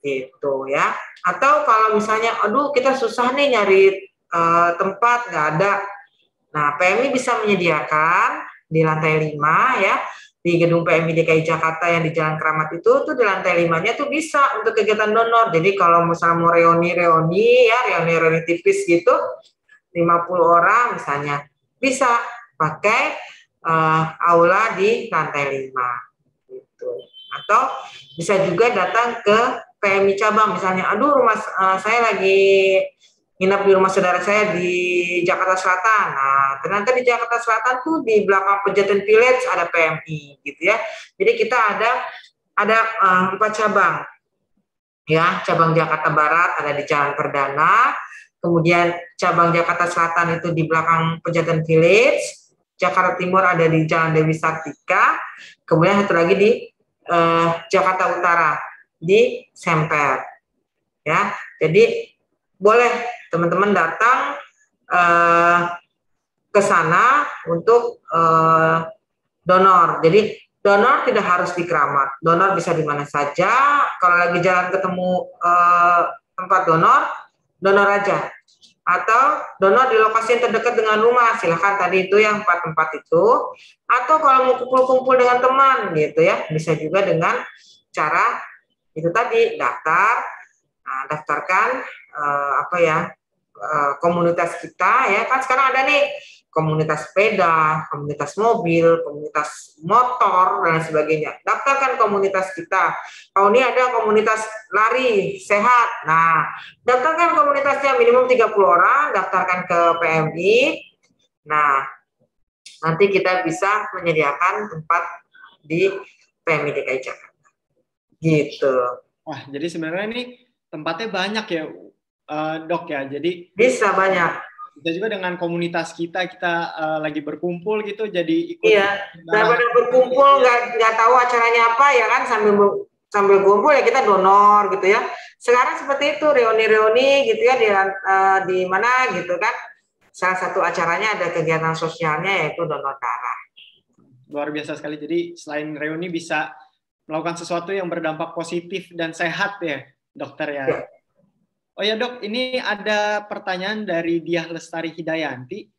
Gitu ya. Atau kalau misalnya, aduh kita susah nih nyari tempat, nggak ada. Nah, PMI bisa menyediakan di lantai 5 ya, di gedung PMI DKI Jakarta yang di Jalan Keramat itu tuh di lantai 5-nya tuh bisa untuk kegiatan donor. Jadi kalau misalnya mau reuni tipis gitu, 50 orang misalnya, bisa pakai aula di lantai 5 gitu. Atau bisa juga datang ke PMI cabang misalnya, aduh rumah saya lagi nginap di rumah saudara saya di Jakarta Selatan. Nah, ternyata di Jakarta Selatan tuh di belakang Pejaten Village ada PMI gitu ya. Jadi kita ada 4 cabang. Ya, cabang Jakarta Barat ada di Jalan Perdana, kemudian cabang Jakarta Selatan itu di belakang Pejaten Village, Jakarta Timur ada di Jalan Dewi Sartika, kemudian satu lagi di Jakarta Utara di Semper. Ya, jadi boleh teman-teman datang ke sana untuk donor. Jadi donor tidak harus di Keramat, donor bisa di mana saja. Kalau lagi jalan ketemu tempat donor aja. Atau donor di lokasi yang terdekat dengan rumah, silahkan tadi itu yang 4 tempat itu. Atau kalau mau kumpul-kumpul dengan teman gitu ya, bisa juga dengan cara itu tadi, daftarkan komunitas kita ya kan. Sekarang ada nih komunitas sepeda, komunitas mobil, komunitas motor dan sebagainya. Daftarkan komunitas kita. Kalau ini ada komunitas lari sehat. Nah, daftarkan komunitasnya minimum 30 orang, daftarkan ke PMI. Nah, nanti kita bisa menyediakan tempat di PMI DKI Jakarta. Gitu. Wah, jadi sebenarnya ini tempatnya banyak ya, Dok ya. Jadi bisa banyak. Bisa juga dengan komunitas kita lagi berkumpul gitu, jadi ikut. Iya, daripada berkumpul nggak tahu acaranya apa ya kan, sambil kumpul ya kita donor gitu ya. Sekarang seperti itu, reuni-reuni gitu ya di mana gitu kan. Salah satu acaranya ada kegiatan sosialnya yaitu donor darah. Luar biasa sekali. Jadi selain reuni bisa melakukan sesuatu yang berdampak positif dan sehat ya, dokter ya. Ya. Oh ya dok, ini ada pertanyaan dari Diah Lestari Hidayanti.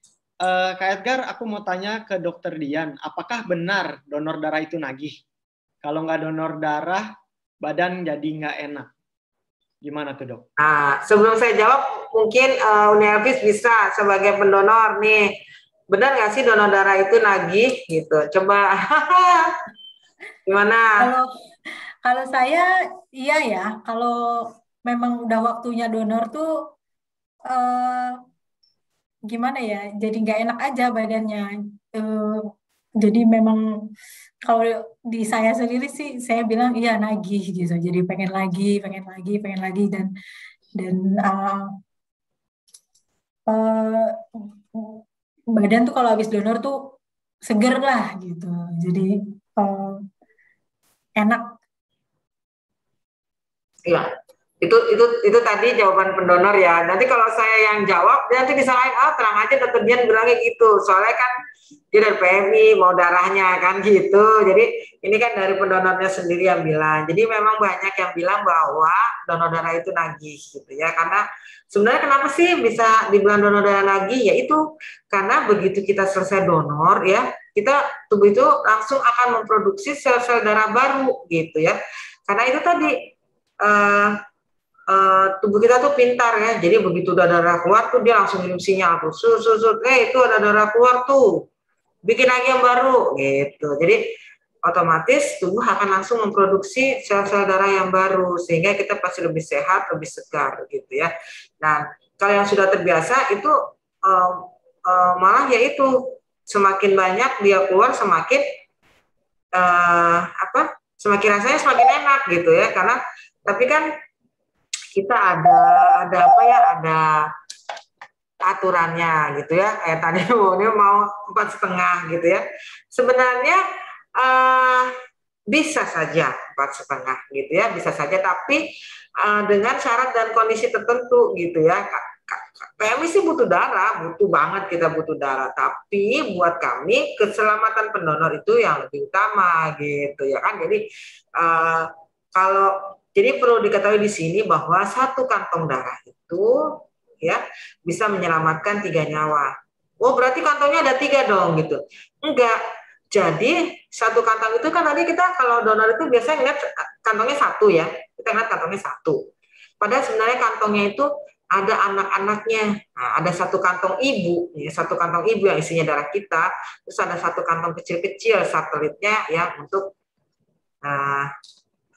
Kak Edgar, aku mau tanya ke dokter Dian, apakah benar donor darah itu nagih? Kalau nggak donor darah, badan jadi nggak enak. Gimana tuh dok? Nah, sebelum saya jawab, mungkin Uni Elvis bisa sebagai pendonor nih. Benar nggak sih donor darah itu nagih gitu? Coba gimana? Kalau saya iya ya, kalau memang udah waktunya donor tuh eh, gimana ya, jadi nggak enak aja badannya. Eh, jadi memang kalau di saya sendiri sih saya bilang iya nagih gitu. Jadi pengen lagi, pengen lagi, pengen lagi dan badan tuh kalau habis donor tuh seger lah gitu. Jadi eh, enak. Iya, itu tadi jawaban pendonor ya. Nanti kalau saya yang jawab, nanti disalahin, tenang aja dokter Dian bilangnya gitu. Soalnya kan dia dari PMI mau darahnya kan gitu. Jadi ini kan dari pendonornya sendiri yang bilang. Jadi memang banyak yang bilang bahwa donor darah itu nagih gitu ya. Karena sebenarnya kenapa sih bisa dibilang donor darah nagih? Yaitu karena begitu kita selesai donor ya, kita tubuh itu langsung akan memproduksi sel-sel darah baru gitu ya. Karena itu tadi tubuh kita tuh pintar ya, jadi begitu udah darah keluar tuh dia langsung ngirim sinyal tuh, itu ada darah keluar tuh, bikin lagi yang baru gitu. Jadi otomatis tubuh akan langsung memproduksi sel-sel darah yang baru sehingga kita pasti lebih sehat, lebih segar gitu ya. Nah kalau yang sudah terbiasa itu malah yaitu semakin banyak dia keluar semakin semakin rasanya semakin enak gitu ya, karena tapi kan kita ada aturannya gitu ya. Kayak tadi ini mau 4,5 gitu ya. Sebenarnya bisa saja 4,5 gitu ya, bisa saja, tapi dengan syarat dan kondisi tertentu gitu ya. PMI sih butuh darah, butuh banget kita butuh darah, tapi buat kami keselamatan pendonor itu yang lebih utama gitu ya kan. Jadi jadi perlu diketahui di sini bahwa satu kantong darah itu ya bisa menyelamatkan 3 nyawa. Oh berarti kantongnya ada 3 dong gitu? Enggak. Jadi satu kantong itu kan tadi kita kalau donor itu biasanya lihat kantongnya 1 ya, kita lihat kantongnya 1. Padahal sebenarnya kantongnya itu ada anak-anaknya. Nah, ada satu kantong ibu, ya, satu kantong ibu yang isinya darah kita, terus ada satu kantong kecil-kecil satelitnya yang untuk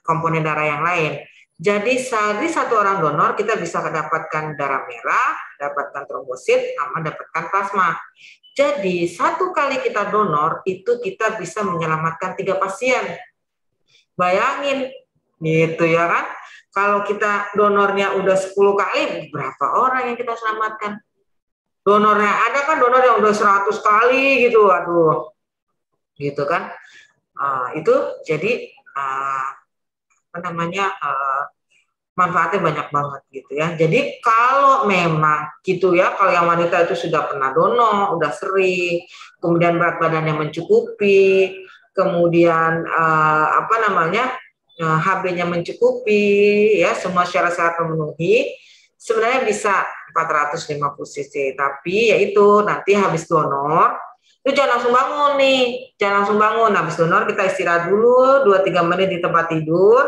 komponen darah yang lain. Jadi dari satu orang donor kita bisa mendapatkan darah merah, dapatkan trombosit, sama dapatkan plasma. Jadi satu kali kita donor itu kita bisa menyelamatkan 3 pasien. Bayangin gitu ya kan. Kalau kita donornya udah 10 kali, berapa orang yang kita selamatkan? Donornya ada kan donor yang udah 100 kali gitu, aduh. Gitu kan. Itu jadi manfaatnya banyak banget gitu ya. Jadi kalau memang gitu ya, kalau yang wanita itu sudah pernah donor, udah sering, kemudian berat badannya mencukupi, kemudian HB-nya mencukupi, ya semua syarat-syarat memenuhi, sebenarnya bisa 450 cc. Tapi yaitu nanti habis donor itu jangan langsung bangun nih, jangan langsung bangun. Habis donor kita istirahat dulu 2-3 menit di tempat tidur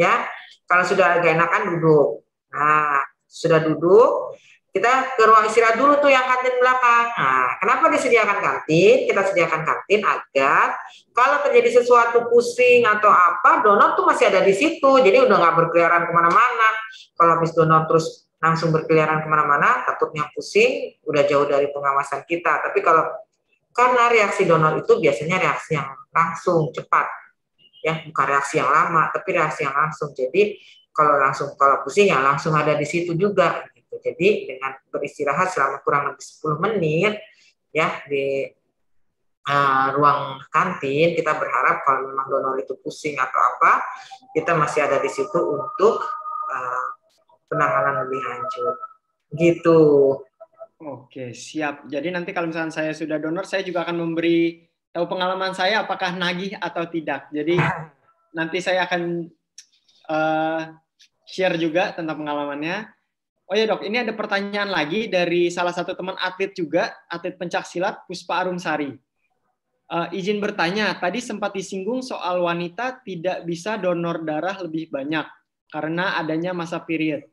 ya. Kalau sudah agak enakan duduk. Nah, sudah duduk, kita ke ruang istirahat dulu tuh yang kantin belakang. Nah, kenapa disediakan kantin? Kita sediakan kantin agar kalau terjadi sesuatu pusing atau apa, donor tuh masih ada di situ. Jadi udah nggak berkeliaran kemana-mana. Kalau habis donor terus langsung berkeliaran kemana-mana, takutnya pusing, udah jauh dari pengawasan kita. Tapi karena reaksi donor itu biasanya reaksi yang langsung cepat, ya bukan reaksi yang lama, tapi reaksi yang langsung. Jadi kalau pusing ya langsung ada di situ juga. Gitu. Jadi dengan beristirahat selama kurang lebih 10 menit, ya di ruang kantin, kita berharap kalau memang donor itu pusing atau apa, kita masih ada di situ untuk penanganan lebih lanjut. Gitu. Oke, siap. Jadi nanti kalau misalnya saya sudah donor, saya juga akan memberi tahu pengalaman saya apakah nagih atau tidak. Jadi nanti saya akan share juga tentang pengalamannya. Oh ya dok, ini ada pertanyaan lagi dari salah satu teman atlet juga, atlet pencaksilat, Puspa Arumsari. Izin bertanya, tadi sempat disinggung soal wanita tidak bisa donor darah lebih banyak. karena adanya masa period.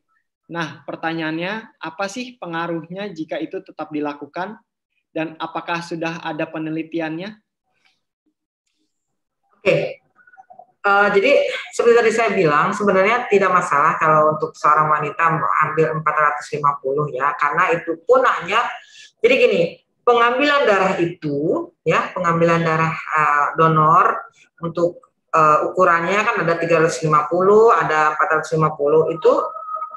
Nah, pertanyaannya, apa sih pengaruhnya jika itu tetap dilakukan, dan apakah sudah ada penelitiannya? Oke. Jadi seperti tadi saya bilang, sebenarnya tidak masalah kalau untuk seorang wanita ambil 450 ya, karena itu pun hanya, jadi gini, pengambilan darah itu ya, pengambilan darah donor untuk ukurannya kan ada 350, ada 450, itu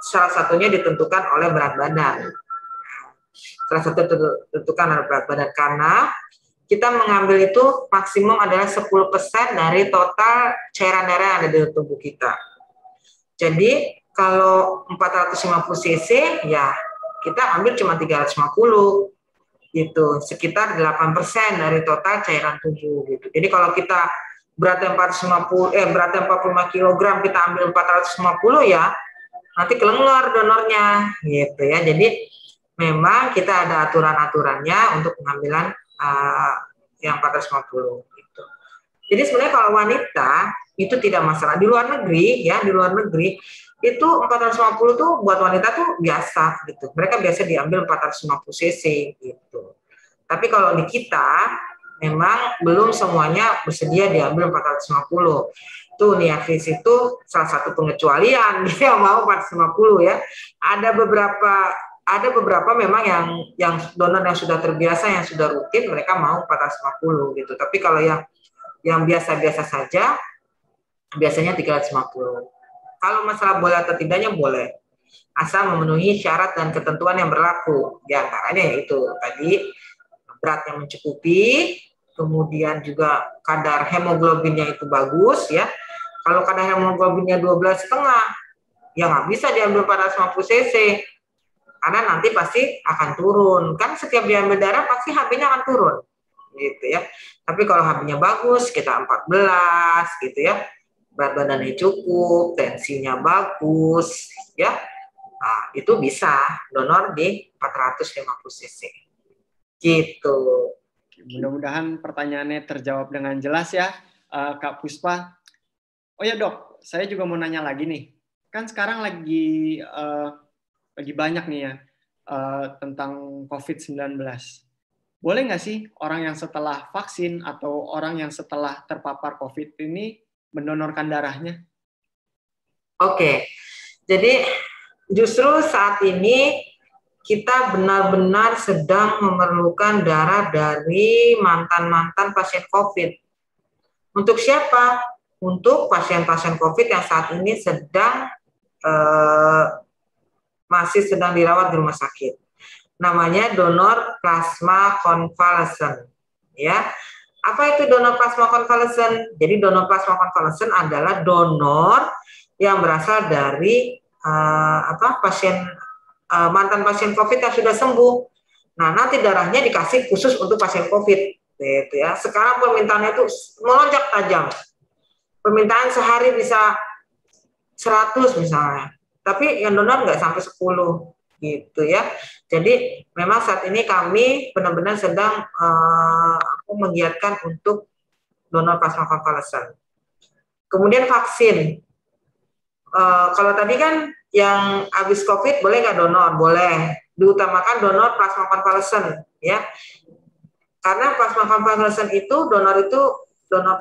salah satunya ditentukan oleh berat badan. Salah satu ditentukan oleh berat badan, karena kita mengambil itu maksimum adalah 10% dari total cairan darah yang ada di tubuh kita. Jadi kalau 450 cc ya kita ambil cuma 350 gitu, sekitar 8% dari total cairan tubuh gitu. Jadi kalau kita beratnya 45 kg kita ambil 450 ya nanti kelengor donornya gitu ya. Jadi memang kita ada aturan-aturannya untuk pengambilan yang 450 gitu. Jadi sebenarnya kalau wanita itu tidak masalah. Di luar negeri ya, di luar negeri itu 450 tuh buat wanita tuh biasa gitu. Mereka biasa diambil 450 cc gitu. Tapi kalau di kita memang belum semuanya bersedia diambil 450. Tuh Niafis itu salah satu pengecualian, dia mau 450 ya. Ada beberapa memang yang donor yang sudah terbiasa, yang sudah rutin, mereka mau 450 gitu. Tapi kalau yang biasa-biasa saja, biasanya 350. Kalau masalah boleh atau tidaknya boleh, asal memenuhi syarat dan ketentuan yang berlaku. Di antaranya yaitu tadi berat yang mencukupi, kemudian juga kadar hemoglobinnya itu bagus ya. Kalau kadar hemoglobinnya 12,5, ya nggak bisa diambil 450 cc. Karena nanti pasti akan turun. Kan setiap diambil darah pasti HB-nya akan turun. Gitu ya. Tapi kalau HB-nya bagus, kita 14 gitu ya. Berat badannya cukup, tensinya bagus ya. Nah, itu bisa donor di 450 cc. Gitu. Mudah-mudahan pertanyaannya terjawab dengan jelas ya, Kak Puspa. Oh ya dok, saya juga mau nanya lagi nih. Kan sekarang lagi banyak nih ya tentang COVID-19. Boleh nggak sih orang yang setelah vaksin atau orang yang setelah terpapar COVID ini mendonorkan darahnya? Oke, jadi justru saat ini kita benar-benar sedang memerlukan darah dari mantan-mantan pasien COVID. Untuk siapa? Untuk pasien-pasien COVID yang saat ini masih sedang dirawat di rumah sakit. Namanya donor plasma konvalesen. Ya, apa itu donor plasma konvalesen? Jadi donor plasma konvalesen adalah donor yang berasal dari mantan pasien COVID yang sudah sembuh. Nah, nanti darahnya dikasih khusus untuk pasien COVID. Gitu ya. Sekarang permintaannya itu melonjak tajam. Permintaan sehari bisa 100 misalnya. Tapi yang donor nggak sampai 10 gitu ya. Jadi memang saat ini kami benar-benar sedang menggiatkan untuk donor plasma konvalesen. Kemudian vaksin. Kalau tadi kan yang habis COVID boleh nggak donor? Boleh. Diutamakan donor plasma konvalesen ya. Karena plasma konvalesen itu donor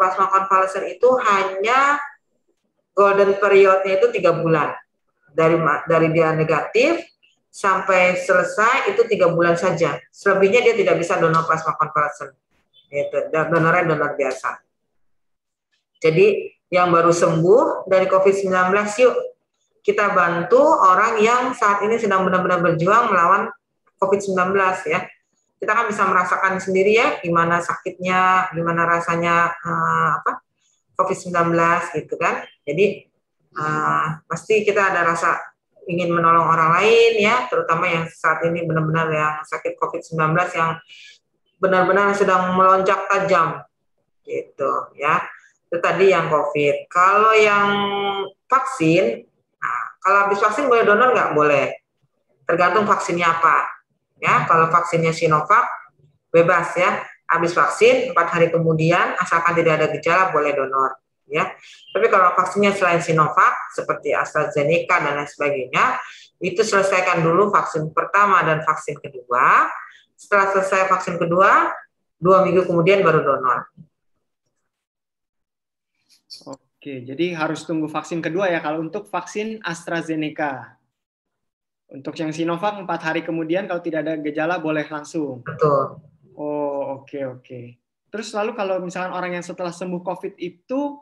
plasma konvalesen itu hanya golden periodnya itu 3 bulan. Dari dia negatif sampai selesai itu 3 bulan saja. Selebihnya dia tidak bisa donor plasma konvalesen. Itu donornya donor biasa. Jadi yang baru sembuh dari COVID-19, yuk kita bantu orang yang saat ini sedang benar-benar berjuang melawan COVID-19 ya. Kita kan bisa merasakan sendiri ya gimana sakitnya, gimana rasanya COVID-19 gitu kan. Jadi pasti kita ada rasa ingin menolong orang lain ya, terutama yang saat ini benar-benar yang sakit COVID-19 yang benar-benar sedang melonjak tajam gitu ya. Itu tadi yang COVID. Kalau yang vaksin, kalau habis vaksin boleh donor nggak? Boleh. Tergantung vaksinnya apa. Ya, kalau vaksinnya Sinovac, bebas ya. Habis vaksin, 4 hari kemudian, asalkan tidak ada gejala, boleh donor. ya. Tapi kalau vaksinnya selain Sinovac seperti AstraZeneca dan lain sebagainya, itu selesaikan dulu vaksin pertama dan vaksin kedua. Setelah selesai vaksin kedua, 2 minggu kemudian baru donor. Oke, jadi harus tunggu vaksin kedua ya kalau untuk vaksin AstraZeneca. Untuk yang Sinovac 4 hari kemudian kalau tidak ada gejala boleh langsung. Betul. Oh, oke. Terus lalu kalau misalkan orang yang setelah sembuh COVID itu,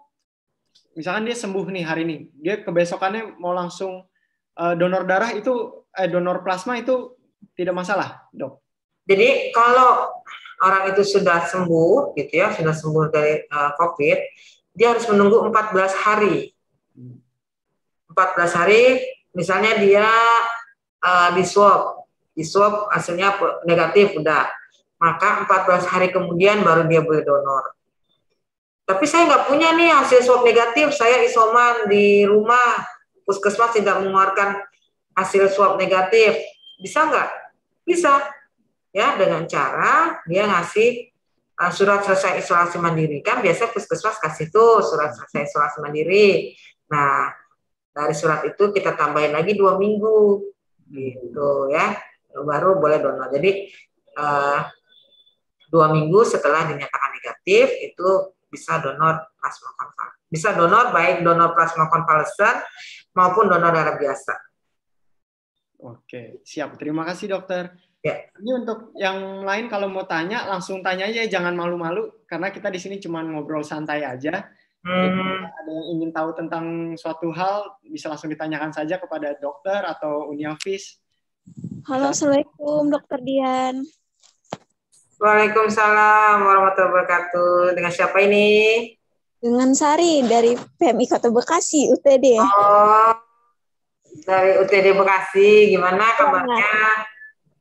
misalkan dia sembuh nih hari ini, dia kebesokannya mau langsung donor darah itu, donor plasma itu tidak masalah, Dok? Jadi kalau orang itu sudah sembuh, gitu ya, sudah sembuh dari COVID, dia harus menunggu 14 hari. 14 hari, misalnya dia di swab hasilnya negatif udah, maka 14 hari kemudian baru dia boleh donor. Tapi saya nggak punya nih hasil swab negatif, saya isoman di rumah, puskesmas tidak mengeluarkan hasil swab negatif, bisa nggak? Bisa, ya, dengan cara dia ngasih surat selesai isolasi mandiri. Kan biasa puskesmas kasih tuh surat selesai isolasi mandiri. Nah, dari surat itu kita tambahin lagi 2 minggu, gitu ya, baru boleh donor. Jadi 2 minggu setelah dinyatakan negatif itu bisa donor plasma konvalesen. Bisa donor baik donor plasma konvalesen maupun donor darah biasa. Oke, siap. Terima kasih dokter. Ya. Ini untuk yang lain kalau mau tanya langsung tanya aja, jangan malu-malu karena kita di sini cuma ngobrol santai aja. Jadi, ada yang ingin tahu tentang suatu hal bisa langsung ditanyakan saja kepada dokter atau Uniavis. Halo, Assalamualaikum Dokter Dian. Waalaikumsalam warahmatullahi wabarakatuh. Dengan siapa ini? Dengan Sari dari PMI Kota Bekasi, UTD. Oh, dari UTD Bekasi. Gimana kabarnya?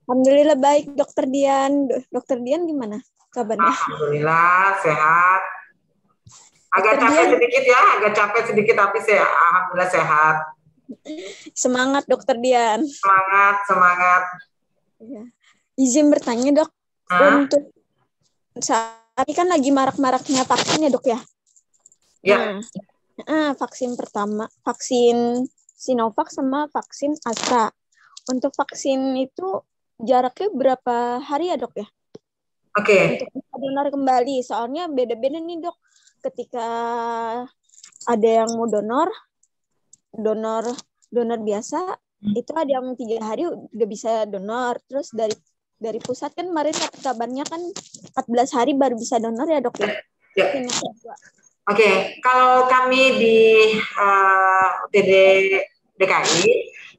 Alhamdulillah baik, Dokter Dian. Dokter Dian gimana kabarnya? Alhamdulillah sehat. Agak capek sedikit ya, agak capek sedikit tapi saya alhamdulillah sehat. Semangat Dokter Dian. Semangat. Ya. Izin bertanya Dok, untuk saat ini kan lagi marak-maraknya vaksin ya Dok ya? Ya. Nah, vaksin pertama, vaksin Sinovac sama vaksin Astra. Untuk vaksin itu jaraknya berapa hari ya Dok ya? Oke. Untuk donor kembali, soalnya beda-beda nih Dok. Ketika ada yang mau donor biasa, itu ada yang 3 hari udah bisa donor. Terus dari pusat kan kemarin kabarnya kan 14 hari baru bisa donor ya Dok ya? Ya. Oke, kalau kami di UTD DKI,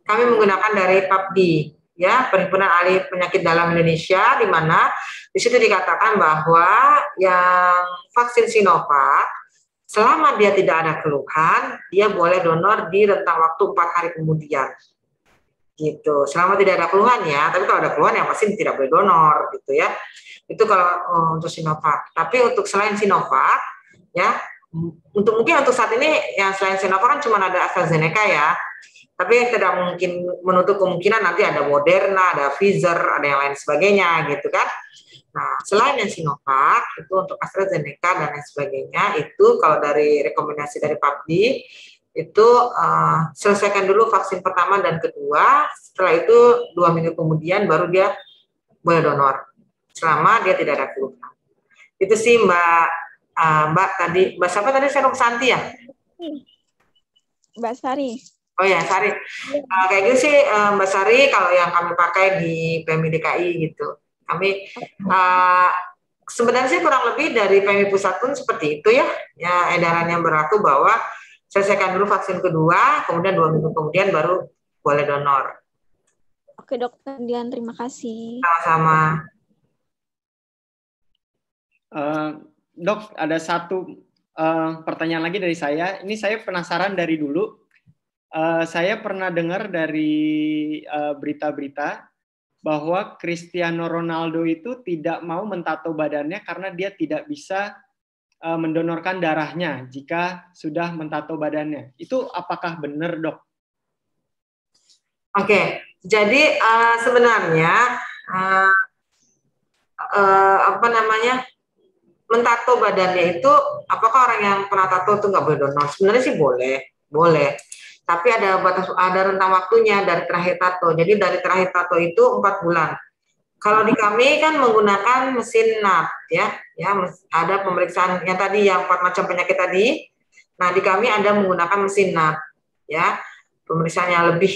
kami menggunakan dari PAPDI, ya, Perhimpunan Ahli Penyakit Dalam Indonesia, di mana di situ dikatakan bahwa yang vaksin Sinovac, selama dia tidak ada keluhan, dia boleh donor di rentang waktu 4 hari kemudian. Gitu. Selama tidak ada keluhan ya, tapi kalau ada keluhan yang pasti tidak boleh donor, gitu ya. Itu kalau untuk Sinovac. Tapi untuk selain Sinovac, ya, mungkin untuk saat ini yang selain Sinovac kan cuma ada AstraZeneca ya. Tapi tidak mungkin menutup kemungkinan nanti ada Moderna, ada Pfizer, ada yang lain sebagainya, gitu kan. Nah, selain yang Sinovac, itu untuk AstraZeneca dan lain sebagainya, itu kalau dari rekomendasi dari PAPDI, itu selesaikan dulu vaksin pertama dan kedua, setelah itu 2 minggu kemudian baru dia boleh donor, selama dia tidak ada keluhan. Itu sih Mbak tadi, Mbak siapa tadi, saya Santi ya? Mbak Sari. Oh ya, Sari. Kayak gitu sih Mbak Sari, kalau yang kami pakai di PMI DKI gitu. Kami sebenarnya sih kurang lebih dari PMI Pusat pun seperti itu ya. Ya, edaran yang berlaku bahwa selesaikan dulu vaksin kedua, kemudian 2 minggu kemudian baru boleh donor. Oke Dokter Dian, terima kasih. Sama-sama. Dok, ada satu pertanyaan lagi dari saya. Ini saya penasaran dari dulu. Saya pernah dengar dari berita-berita bahwa Cristiano Ronaldo itu tidak mau mentato badannya karena dia tidak bisa mendonorkan darahnya jika sudah mentato badannya. Itu apakah benar, Dok? Oke, jadi sebenarnya mentato badannya itu, apakah orang yang pernah tato itu nggak boleh donor? Sebenarnya sih boleh. Tapi ada rentang waktunya dari terakhir tato. Jadi dari terakhir tato itu 4 bulan. Kalau di kami kan menggunakan mesin NAT ya ada pemeriksaan yang tadi yang 4 macam penyakit tadi. Nah di kami ada menggunakan mesin NAT ya. Pemeriksaan yang lebih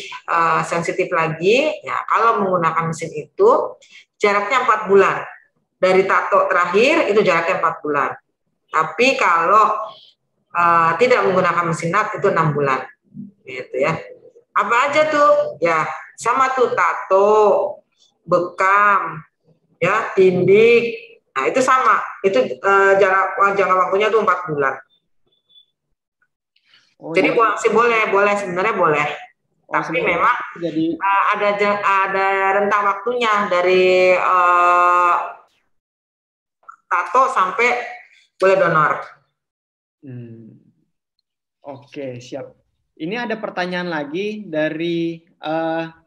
sensitif lagi ya, kalau menggunakan mesin itu jaraknya 4 bulan dari tato terakhir itu jaraknya 4 bulan, tapi kalau tidak menggunakan mesin NAT itu 6 bulan gitu ya. Apa aja tuh ya, sama tuh tato, bekam ya, tindik, nah itu sama, itu jangka waktunya tuh 4 bulan. Jadi boleh sebenarnya boleh. Tapi memang jadi ada rentang waktunya dari tato sampai boleh donor. Oke, siap. Ini ada pertanyaan lagi dari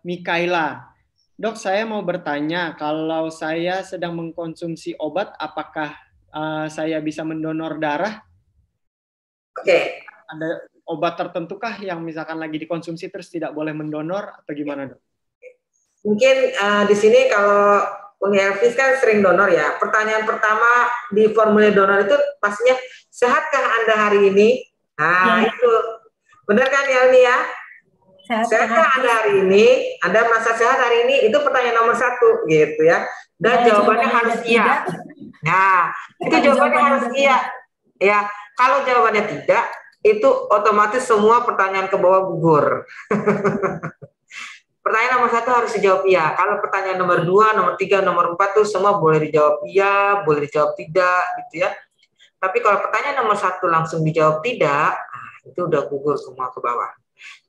Mikaela. Dok, saya mau bertanya, kalau saya sedang mengkonsumsi obat, apakah saya bisa mendonor darah? Oke. Ada obat tertentukah yang misalkan lagi dikonsumsi terus tidak boleh mendonor atau gimana, Dok? Mungkin di sini kalau Uni Elvis kan sering donor ya. Pertanyaan pertama di formulir donor itu pastinya, sehatkah Anda hari ini? Nah, itu. Benar kan ya Uni ya? Sehatkah Anda hari ini? Anda merasa sehat hari ini? Itu pertanyaan nomor 1 gitu ya. Dan jawabannya harus iya. Nah, itu jawabannya harus iya. Ya, kalau jawabannya tidak, itu otomatis semua pertanyaan ke bawah gugur. Pertanyaan nomor 1 harus dijawab iya. Kalau pertanyaan nomor 2, nomor 3, nomor 4 tuh semua boleh dijawab iya, boleh dijawab tidak, gitu ya. Tapi kalau pertanyaan nomor 1 langsung dijawab tidak, itu udah gugur semua ke bawah.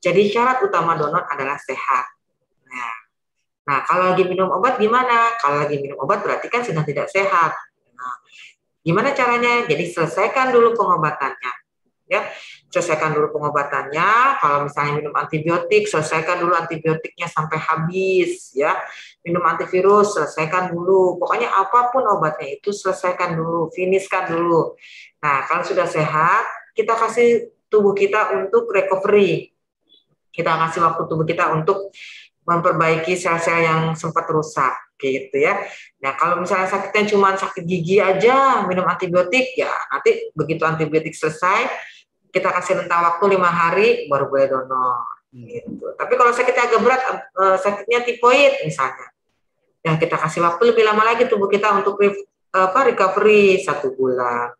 Jadi syarat utama donor adalah sehat. Nah, kalau lagi minum obat gimana? Kalau lagi minum obat berarti kan sedang tidak sehat. Nah, gimana caranya? Jadi selesaikan dulu pengobatannya. Ya, selesaikan dulu pengobatannya. Kalau misalnya minum antibiotik, selesaikan dulu antibiotiknya sampai habis ya. Minum antivirus, selesaikan dulu. Pokoknya apapun obatnya itu selesaikan dulu, finishkan dulu. Nah, kalau sudah sehat, kita kasih tubuh kita untuk recovery. Kita kasih waktu tubuh kita untuk memperbaiki sel-sel yang sempat rusak gitu ya. Nah, kalau misalnya sakitnya cuma sakit gigi aja, minum antibiotik ya, nanti begitu antibiotik selesai, kita kasih rentang waktu 5 hari baru boleh donor gitu. Tapi kalau sakitnya agak berat, sakitnya tipoid misalnya, ya kita kasih waktu lebih lama lagi tubuh kita untuk recovery 1 bulan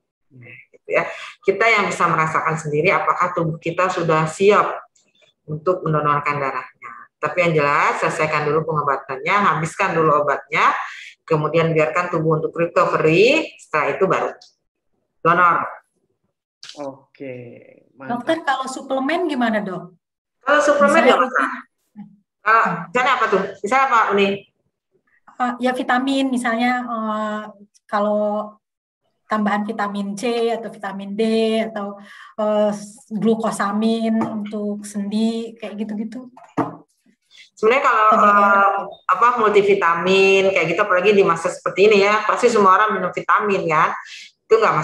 gitu ya. Kita yang bisa merasakan sendiri apakah tubuh kita sudah siap untuk mendonorkan darahnya. Tapi yang jelas selesaikan dulu pengobatannya, habiskan dulu obatnya, kemudian biarkan tubuh untuk recovery, setelah itu baru donor. Oke, mantap. Dokter, kalau suplemen gimana, Dok? Kalau suplemen nggak masalah. Misalnya apa tuh? Misalnya apa, Uni? Ya vitamin, misalnya kalau tambahan vitamin C atau vitamin D atau glukosamin untuk sendi, kayak gitu-gitu. Sebenarnya kalau multivitamin kayak gitu, apalagi di masa seperti ini ya, pasti semua orang minum vitamin ya, itu nggak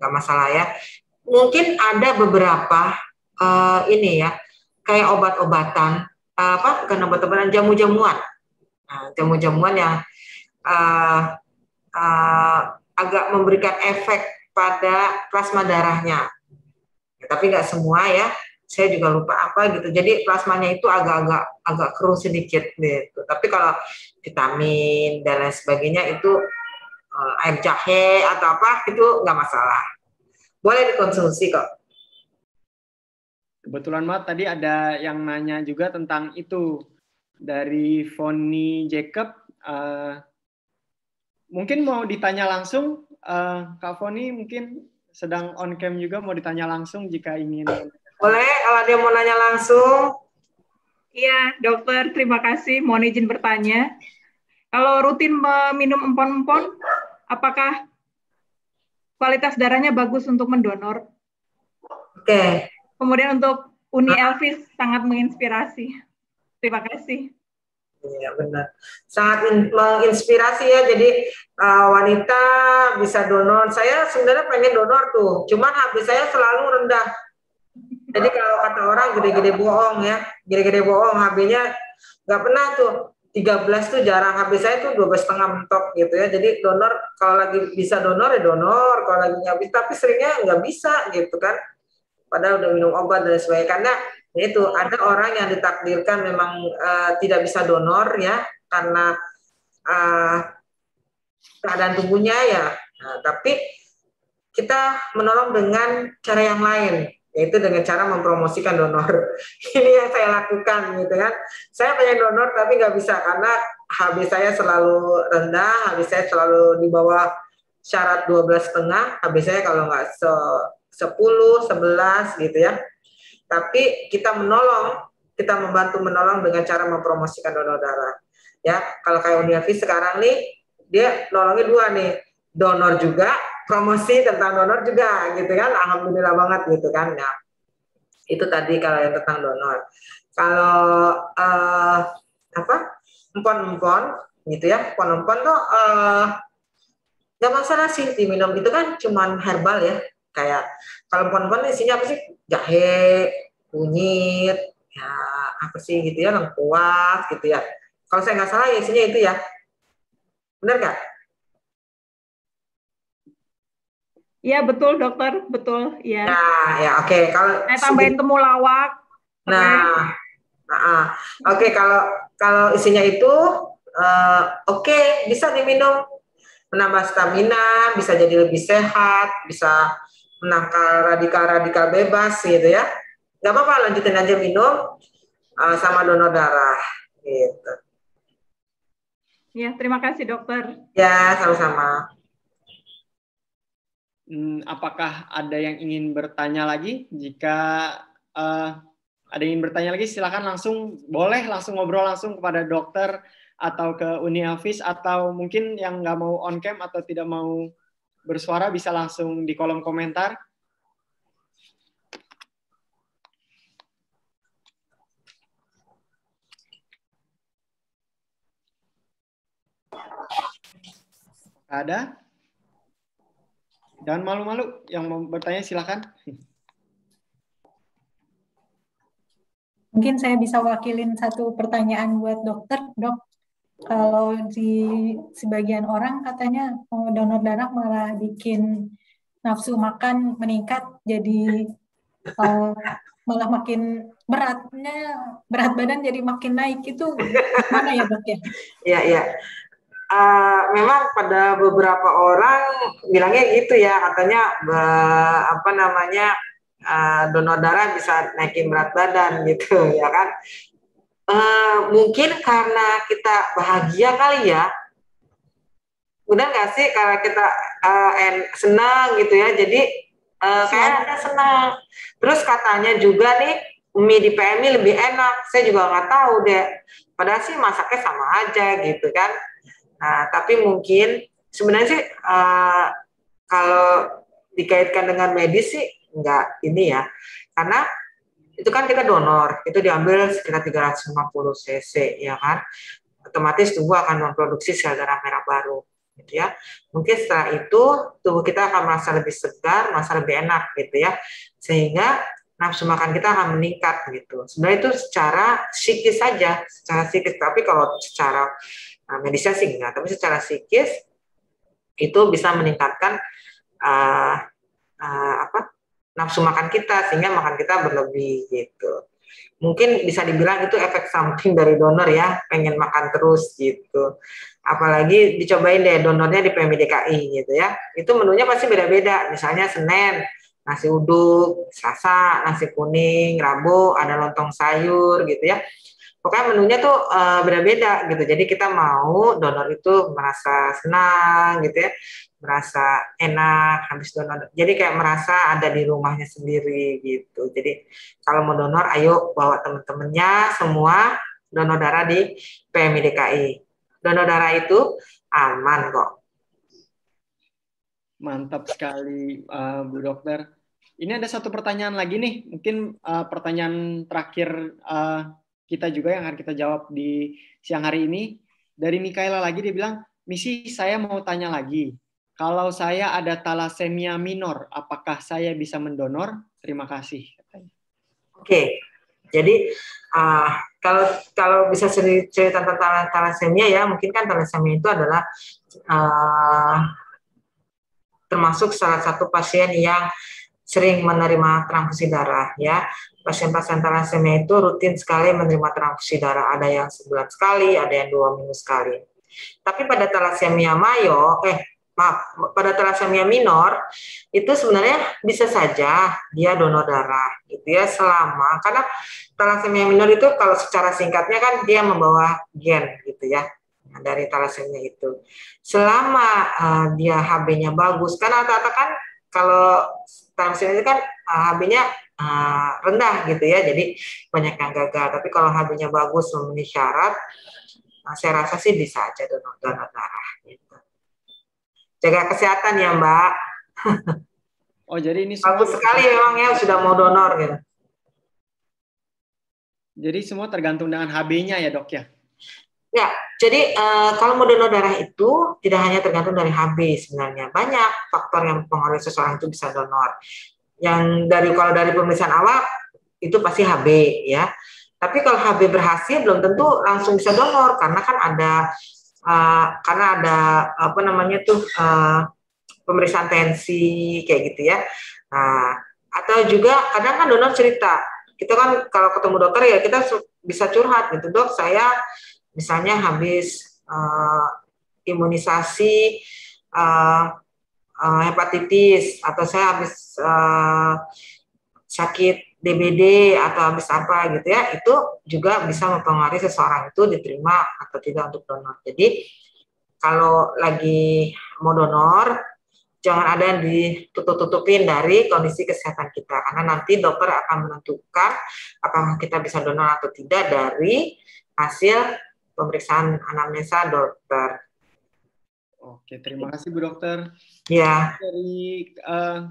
masalah ya. Mungkin ada beberapa ini ya, kayak obat-obatan, bukan obat-obatan, jamu-jamuan. Nah, jamu-jamuan yang agak memberikan efek pada plasma darahnya. Ya, tapi nggak semua ya. Saya juga lupa apa gitu. Jadi plasmanya itu agak keruh sedikit gitu. Tapi kalau vitamin dan lain sebagainya itu air jahe atau apa itu nggak masalah. Boleh dikonsumsi kok. Kebetulan banget tadi ada yang nanya juga tentang itu dari Foni Jacob. Mungkin mau ditanya langsung, Kak Foni mungkin sedang on cam juga, mau ditanya langsung jika ingin. Boleh, kalau dia mau nanya langsung. Iya, dokter, terima kasih. Mohon izin bertanya. Kalau rutin minum empon-empon, apakah kualitas darahnya bagus untuk mendonor? Oke. Kemudian untuk Uni Elvis sangat menginspirasi. Terima kasih. Iya benar, sangat menginspirasi ya. Jadi wanita bisa donor. Saya sebenarnya pengen donor tuh, cuman HB saya selalu rendah. Jadi kalau kata orang gede-gede bohong ya, gede-gede bohong, HB-nya nggak pernah tuh. 13 tuh jarang, HB saya tuh 12,5 mentok gitu ya. Jadi donor kalau lagi bisa donor ya donor, kalau lagi nggak bisa, tapi seringnya nggak bisa gitu kan. Padahal udah minum obat dan sebagainya. Karena itu ada orang yang ditakdirkan memang tidak bisa donor ya karena keadaan tubuhnya ya. Nah, tapi kita menolong dengan cara yang lain, yaitu dengan cara mempromosikan donor. Ini yang saya lakukan gitu kan. Saya pengen donor tapi nggak bisa karena HB saya selalu rendah, HB saya selalu di bawah syarat 12,5, HB saya kalau nggak 10, 11 gitu ya. Tapi kita membantu menolong dengan cara mempromosikan donor darah. Ya, kalau kayak Uniavis sekarang nih, dia nolongnya dua nih, donor juga, promosi tentang donor juga, gitu kan? Alhamdulillah banget gitu kan. Nah, itu tadi kalau yang tentang donor. Kalau empon-empon gitu ya, empon-empon tuh nggak masalah sih diminum, itu kan cuman herbal ya. Kayak kalau empon-empon isinya apa sih? Jahe, kunyit, ya apa sih gitu ya, lengkuas gitu ya. Kalau saya nggak salah ya isinya itu ya. Benar nggak? Iya betul dokter, betul ya. Nah, ya oke. Kalau saya tambahin temulawak. Nah, oke, kalau isinya itu oke, bisa diminum, menambah stamina, bisa jadi lebih sehat, bisa menangkal radikal-radikal bebas gitu ya. Nggak apa-apa, lanjutin aja minum sama donor darah gitu. Ya, terima kasih dokter. Ya, sama-sama. Apakah ada yang ingin bertanya lagi? Jika ada yang ingin bertanya lagi, silakan boleh langsung ngobrol langsung kepada dokter atau ke Uniavis, atau mungkin yang nggak mau on cam atau tidak mau bersuara bisa langsung di kolom komentar. Ada? Jangan malu-malu, yang mau bertanya silakan. Mungkin saya bisa wakilin satu pertanyaan buat dokter, dok. Kalau di sebagian orang katanya donor darah malah bikin nafsu makan meningkat, jadi malah makin berat badan jadi makin naik. Itu gimana ya dok ya? Iya, iya. Memang pada beberapa orang bilangnya gitu ya, katanya donor darah bisa naikin berat badan gitu ya kan. Mungkin karena kita bahagia kali ya, udah nggak sih, karena kita senang gitu ya, jadi kayaknya senang. Terus katanya juga nih mie di PMI lebih enak, saya juga nggak tahu deh, padahal sih masaknya sama aja gitu kan. Nah, tapi mungkin sebenarnya sih kalau dikaitkan dengan medis sih enggak ini ya, karena itu kan kita donor, itu diambil sekitar 350 cc ya kan, otomatis tubuh akan memproduksi sel darah merah baru gitu ya. Mungkin setelah itu tubuh kita akan merasa lebih segar, merasa lebih enak gitu ya, sehingga nafsu makan kita akan meningkat gitu. Sebenarnya itu secara psikis saja, secara psikis, tapi kalau secara medisnya sih enggak, tapi secara psikis itu bisa meningkatkan nafsu makan kita, sehingga makan kita berlebih gitu. Mungkin bisa dibilang itu efek samping dari donor ya, pengen makan terus gitu. Apalagi dicobain deh donornya di PMI DKI gitu ya. Itu menunya pasti beda-beda. Misalnya Senin nasi uduk, Selasa nasi kuning, Rabu ada lontong sayur gitu ya. Pokoknya menunya tuh beda-beda gitu. Jadi kita mau donor itu merasa senang gitu ya, merasa enak habis donor. Jadi kayak merasa ada di rumahnya sendiri gitu. Jadi kalau mau donor, ayo bawa teman-temannya semua donor darah di PMI DKI. Donor darah itu aman kok. Mantap sekali, Bu Dokter. Ini ada satu pertanyaan lagi nih, mungkin pertanyaan terakhir kita juga yang akan kita jawab di siang hari ini. Dari Mikaela lagi, dia bilang, Misi, saya mau tanya lagi. Kalau saya ada talasemia minor, apakah saya bisa mendonor? Terima kasih. Oke, jadi kalau bisa cerita tentang talasemia ya, mungkin kan talasemia itu adalah termasuk salah satu pasien yang sering menerima transfusi darah ya. Pasien-pasien talasemia itu rutin sekali menerima transfusi darah, ada yang sebulan sekali, ada yang 2 minggu sekali. Tapi pada talasemia pada talasemia minor itu sebenarnya bisa saja dia donor darah gitu ya, selama karena talasemia minor itu kalau secara singkatnya kan dia membawa gen gitu ya dari talasemia itu. Selama dia HB-nya bagus, karena rata-rata kan kalau talasemia itu kan HB-nya rendah gitu ya, jadi banyak yang gagal. Tapi kalau HB-nya bagus memenuhi syarat, saya rasa sih bisa aja donor darah gitu. Jaga kesehatan ya Mbak. Oh, jadi ini bagus sekali memang ya sudah mau donor gitu. Jadi semua tergantung dengan HB-nya ya dok ya? Ya, jadi kalau mau donor darah itu tidak hanya tergantung dari HB sebenarnya. Banyak faktor yang mempengaruhi seseorang itu bisa donor. Kalau dari pemeriksaan awal itu pasti HB ya. Tapi kalau HB berhasil belum tentu langsung bisa donor karena kan ada pemeriksaan tensi kayak gitu ya. Nah, atau juga kadang kan donor cerita. Kita kan kalau ketemu dokter ya kita bisa curhat gitu, dok saya misalnya habis imunisasi hepatitis atau saya habis sakit DBD atau habis apa gitu ya, itu juga bisa mempengaruhi seseorang itu diterima atau tidak untuk donor. Jadi kalau lagi mau donor jangan ada yang ditutup-tutupin dari kondisi kesehatan kita, karena nanti dokter akan menentukan apakah kita bisa donor atau tidak dari hasil pemeriksaan anamnesa dokter. Oke, terima kasih Bu Dokter. Ya. Dari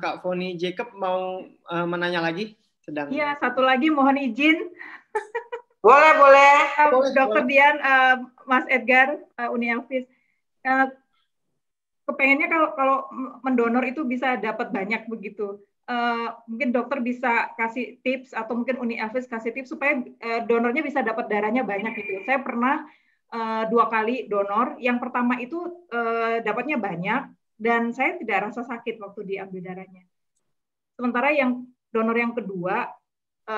Kak Foni Jacob mau menanya lagi? Iya, satu lagi mohon izin. Boleh. Dokter Dian, Mas Edgar, Uni Elvis. Kepengennya kalau mendonor itu bisa dapat banyak begitu. Mungkin dokter bisa kasih tips atau mungkin Uni Elvis kasih tips supaya donornya bisa dapat darahnya banyak gitu. Saya pernah 2 kali donor. Yang pertama itu dapatnya banyak dan saya tidak rasa sakit waktu diambil darahnya. Sementara yang donor yang kedua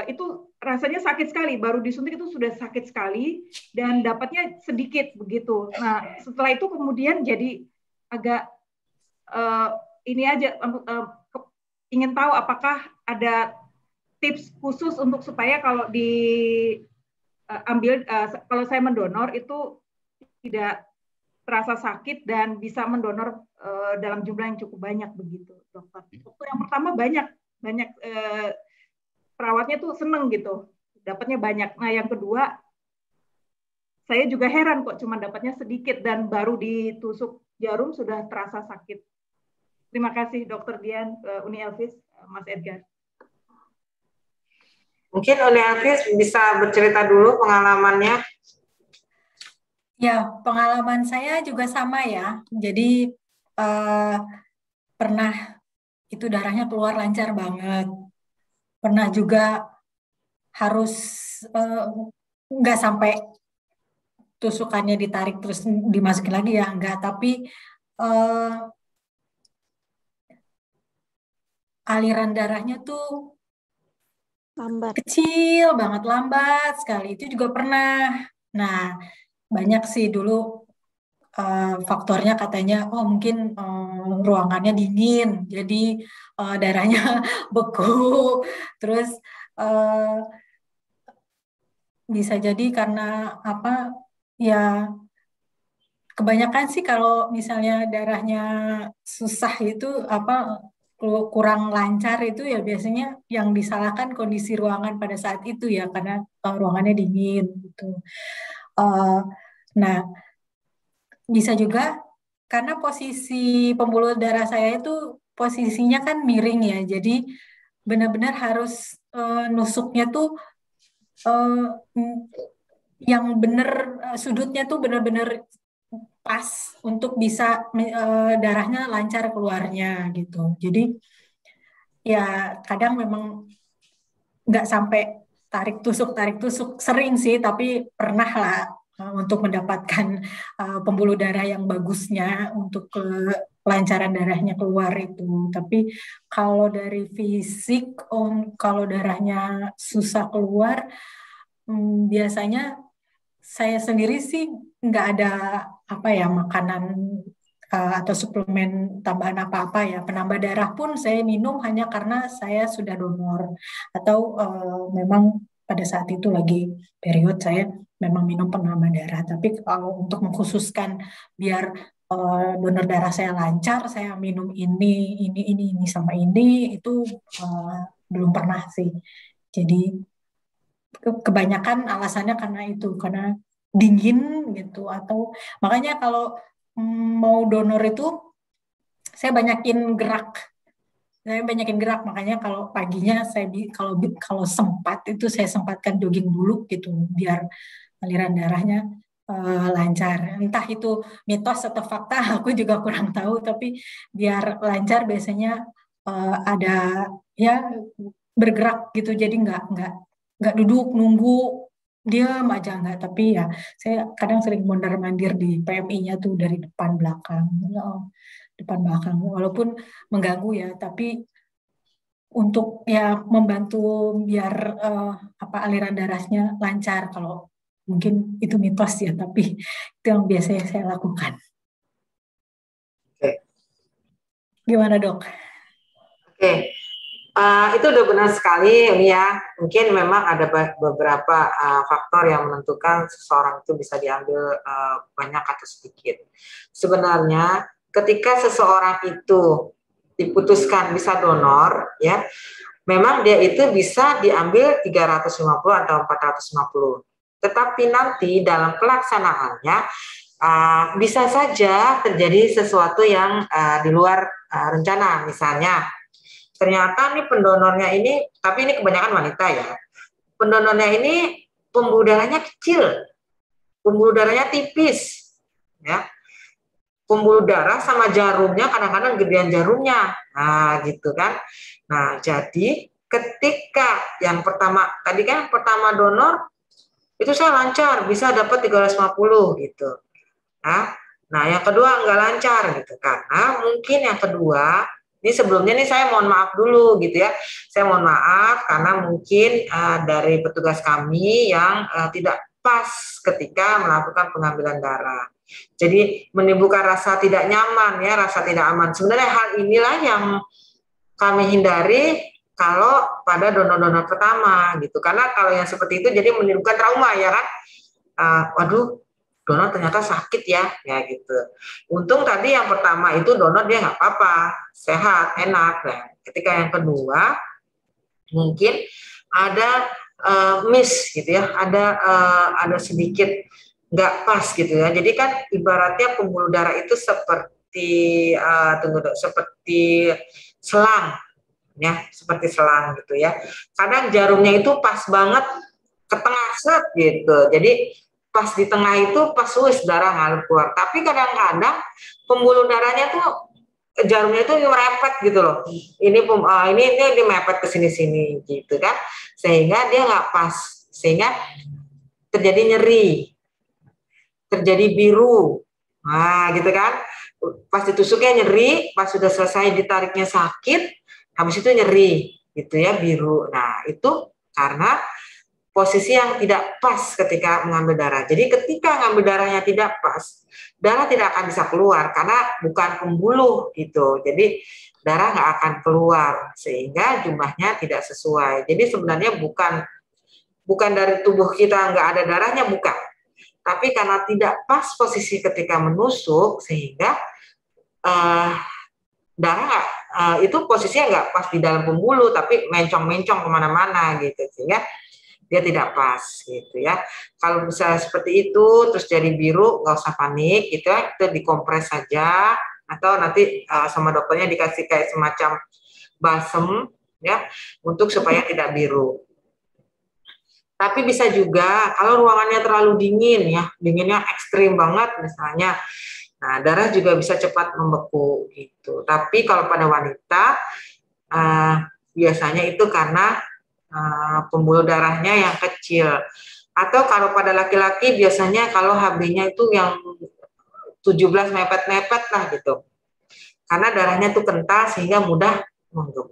itu rasanya sakit sekali, baru disuntik itu sudah sakit sekali dan dapatnya sedikit begitu. Nah setelah itu kemudian jadi agak ini aja ingin tahu apakah ada tips khusus untuk supaya kalau diambil kalau saya mendonor itu tidak terasa sakit dan bisa mendonor dalam jumlah yang cukup banyak begitu, dokter. Waktu yang pertama banyak perawatnya tuh seneng gitu, dapatnya banyak. Nah yang kedua saya juga heran kok cuma dapatnya sedikit dan baru ditusuk jarum sudah terasa sakit. Terima kasih Dokter Dian, Uni Elvis, Mas Edgar. Mungkin Uni Elvis bisa bercerita dulu pengalamannya. Ya, pengalaman saya juga sama ya. Jadi pernah itu darahnya keluar lancar banget. Pernah juga harus nggak sampai tusukannya ditarik terus dimasukin lagi ya, enggak. Tapi aliran darahnya tuh lambat, kecil banget, lambat sekali. Itu juga pernah. Nah, banyak sih dulu faktornya katanya, oh mungkin ruangannya dingin, jadi darahnya beku. Terus bisa jadi karena apa? Ya kebanyakan sih kalau misalnya darahnya susah itu apa kurang lancar itu ya biasanya yang disalahkan kondisi ruangan pada saat itu ya karena ruangannya dingin gitu. Nah bisa juga karena posisi pembuluh darah saya itu posisinya kan miring ya, jadi benar-benar harus nusuknya tuh yang benar sudutnya tuh benar-benar pas untuk bisa darahnya lancar keluarnya gitu. Jadi ya kadang memang nggak sampai tarik tusuk sering sih, tapi pernah lah untuk mendapatkan pembuluh darah yang bagusnya untuk kelancaran darahnya keluar itu. Tapi kalau dari fisik, kalau darahnya susah keluar, biasanya saya sendiri sih nggak ada apa ya makanan atau suplemen tambahan apa-apa ya. Penambah darah pun saya minum hanya karena saya sudah donor atau memang pada saat itu lagi period saya memang minum penambah darah. Tapi kalau untuk mengkhususkan biar donor darah saya lancar, saya minum ini sama ini itu belum pernah sih. Jadi kebanyakan alasannya karena itu, karena dingin gitu, atau makanya kalau mau donor itu saya banyakin gerak, makanya kalau paginya kalau sempat itu saya sempatkan jogging dulu gitu biar aliran darahnya lancar. Entah itu mitos atau fakta aku juga kurang tahu, tapi biar lancar biasanya ada ya bergerak gitu, jadi nggak duduk nunggu diam aja, nggak. Tapi ya saya kadang sering mondar-mandir di PMI-nya tuh dari depan belakang, walaupun mengganggu ya, tapi untuk ya membantu biar aliran darahnya lancar. Kalau mungkin itu mitos ya, tapi itu yang biasanya saya lakukan. Gimana dok? Oke. Itu udah benar sekali ini ya. Mungkin memang ada beberapa faktor yang menentukan seseorang itu bisa diambil banyak atau sedikit. Sebenarnya ketika seseorang itu diputuskan bisa donor ya, memang dia itu bisa diambil 350 atau 450. Tetapi nanti dalam pelaksanaannya bisa saja terjadi sesuatu yang di luar rencana. Misalnya ternyata nih pendonornya ini, tapi ini kebanyakan wanita ya, pendonornya ini pembuluh darahnya kecil, pembuluh darahnya tipis, ya, pembuluh darah sama jarumnya kadang-kadang gedean jarumnya, nah gitu kan. Nah jadi ketika yang pertama, tadi kan pertama donor itu saya lancar, bisa dapat 350 gitu. Nah yang kedua nggak lancar gitu, karena mungkin yang kedua, ini sebelumnya nih saya mohon maaf dulu gitu ya. Saya mohon maaf karena mungkin dari petugas kami yang tidak pas ketika melakukan pengambilan darah. Jadi menimbulkan rasa tidak nyaman ya, rasa tidak aman. Sebenarnya hal inilah yang kami hindari kalau pada donor-donor pertama gitu. Karena kalau yang seperti itu jadi menimbulkan trauma ya kan. Waduh, donor ternyata sakit ya gitu. Untung tadi yang pertama itu donor dia nggak apa-apa, sehat, enak. Nah, ketika yang kedua mungkin ada miss gitu ya, ada sedikit nggak pas gitu ya. Jadi kan ibaratnya pembuluh darah itu seperti seperti selang ya, seperti selang gitu ya. Kadang jarumnya itu pas banget ke tengah set gitu. Jadi pas di tengah itu pas wis darah ngalir keluar. Tapi kadang-kadang pembuluh darahnya tuh jarumnya itu merepet gitu loh. Ini mepet ke sini-sini gitu kan. Sehingga dia nggak pas. Sehingga terjadi nyeri. Terjadi biru. Nah, gitu kan. Pas ditusuknya nyeri, pas sudah selesai ditariknya sakit, habis itu nyeri gitu ya, biru. Nah, itu karena posisi yang tidak pas ketika mengambil darah. Jadi ketika mengambil darahnya tidak pas, darah tidak akan bisa keluar karena bukan pembuluh gitu. Jadi darah nggak akan keluar sehingga jumlahnya tidak sesuai. Jadi sebenarnya bukan dari tubuh kita nggak ada darahnya, bukan. Tapi karena tidak pas posisi ketika menusuk sehingga darah itu posisinya nggak pas di dalam pembuluh, tapi mencong-mencong kemana-mana gitu sehingga dia tidak pas gitu ya. Kalau misalnya seperti itu terus jadi biru, nggak usah panik gitu ya, itu dikompres saja atau nanti sama dokternya dikasih kayak semacam balsem ya untuk supaya tidak biru. Tapi bisa juga kalau ruangannya terlalu dingin ya, dinginnya ekstrim banget misalnya, nah darah juga bisa cepat membeku gitu. Tapi kalau pada wanita biasanya itu karena pembuluh darahnya yang kecil. Atau kalau pada laki-laki biasanya kalau HB-nya itu yang 17 mepet-mepet lah gitu. Karena darahnya tuh kental sehingga mudah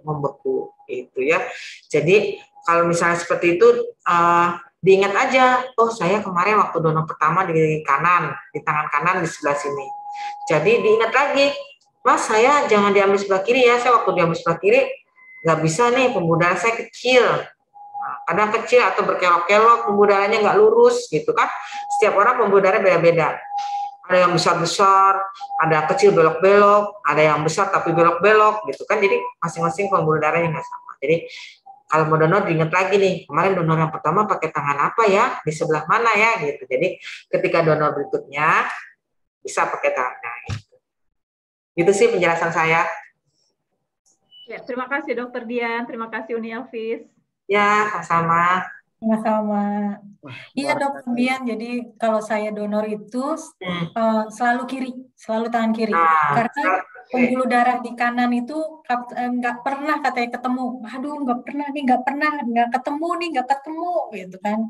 membeku gitu ya. Jadi kalau misalnya seperti itu diingat aja, oh saya kemarin waktu donor pertama di kanan, di tangan kanan di sebelah sini. Jadi diingat lagi, Mas saya jangan diambil sebelah kiri ya, saya waktu diambil sebelah kiri nggak bisa nih, pembuluh darah saya kecil. Nah, kadang kecil atau berkelok-kelok, pembuluh darahnya nggak lurus gitu kan. Setiap orang pembuluh darah beda-beda. Ada yang besar-besar, ada kecil belok-belok, ada yang besar tapi belok-belok gitu kan. Jadi masing-masing pembuluh darahnya nggak sama. Jadi kalau mau donor diingat lagi nih, kemarin donor yang pertama pakai tangan apa ya, di sebelah mana ya gitu. Jadi ketika donor berikutnya bisa pakai tangan. Itu sih penjelasan saya. Ya, terima kasih Dokter Dian, terima kasih Uni Elvis. Ya, sama-sama. Sama-sama. Iya Dokter Dian, jadi kalau saya donor itu selalu kiri, selalu tangan kiri. Karena pembuluh darah di kanan itu nggak pernah katanya ketemu. Aduh, nggak pernah, nggak ketemu gitu kan.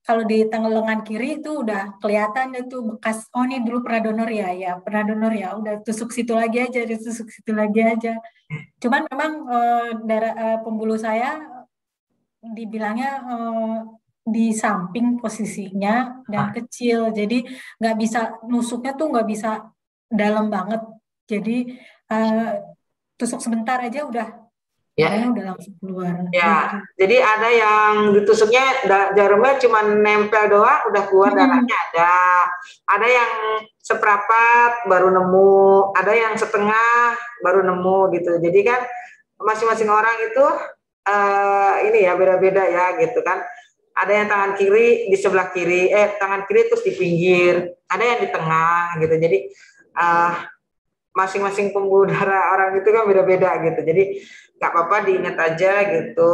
Kalau di lengan kiri itu udah kelihatan itu bekas. Oh ini dulu pernah donor ya, pernah donor ya. Udah tusuk situ lagi aja. Cuman memang pembuluh saya dibilangnya di samping posisinya dan kecil, jadi nggak bisa nusuknya tuh nggak bisa dalam banget, jadi tusuk sebentar aja udah udah langsung keluar. Ya, gitu. Jadi ada yang ditusuknya jarumnya cuma nempel doang udah keluar darahnya ada yang seperapat baru nemu, ada yang setengah baru nemu gitu. Jadi kan masing-masing orang itu ini ya beda-beda ya gitu kan. Ada yang tangan kiri di sebelah kiri, tangan kiri terus di pinggir, ada yang di tengah gitu. Jadi masing-masing pembuluh darah orang itu kan beda-beda gitu. Jadi nggak apa-apa diingat aja gitu.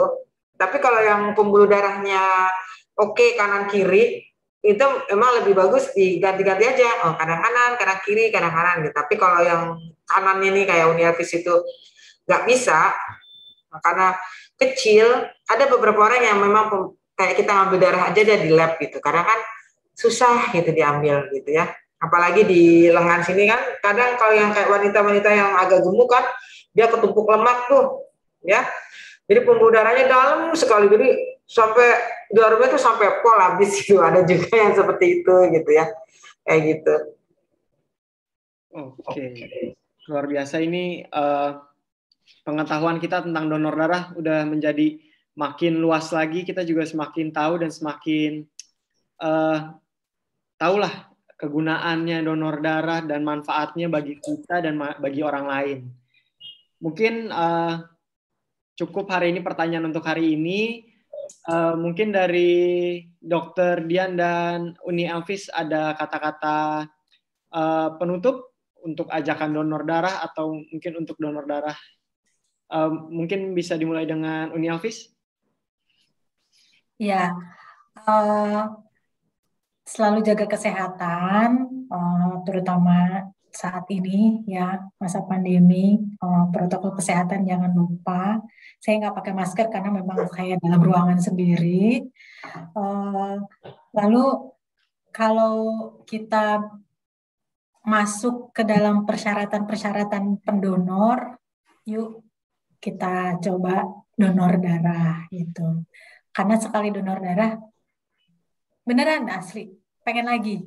Tapi kalau yang pembuluh darahnya oke kanan kiri itu emang lebih bagus diganti-ganti aja. Oh kadang kanan kiri, kadang kanan gitu. Tapi kalau yang kanan ini kayak Uni Elvis itu nggak bisa karena kecil. Ada beberapa orang yang memang kayak kita ngambil darah aja di lab gitu. Kadang kan susah gitu diambil gitu ya. Apalagi di lengan sini kan, kadang kalau yang kayak wanita-wanita yang agak gemuk kan, dia ketumpuk lemak tuh, ya. Jadi pembuluh darahnya dalam sekali, jadi sampai jarumnya tuh sampai pol habis gitu. Ada juga yang seperti itu gitu ya, kayak gitu. Oke. Luar biasa ini pengetahuan kita tentang donor darah udah menjadi makin luas lagi. Kita juga semakin tahu dan semakin tahulah kegunaannya donor darah dan manfaatnya bagi kita dan bagi orang lain. Mungkin cukup hari ini pertanyaan untuk hari ini. Mungkin dari Dr. Dian dan Uni Elvis ada kata-kata penutup untuk ajakan donor darah atau mungkin untuk donor darah. Mungkin bisa dimulai dengan Uni Elvis. Ya, selalu jaga kesehatan, terutama saat ini ya masa pandemi, protokol kesehatan jangan lupa. Saya nggak pakai masker karena memang saya dalam ruangan sendiri. Lalu kalau kita masuk ke dalam persyaratan pendonor, yuk kita coba donor darah gitu. Karena sekali donor darah beneran asli pengen lagi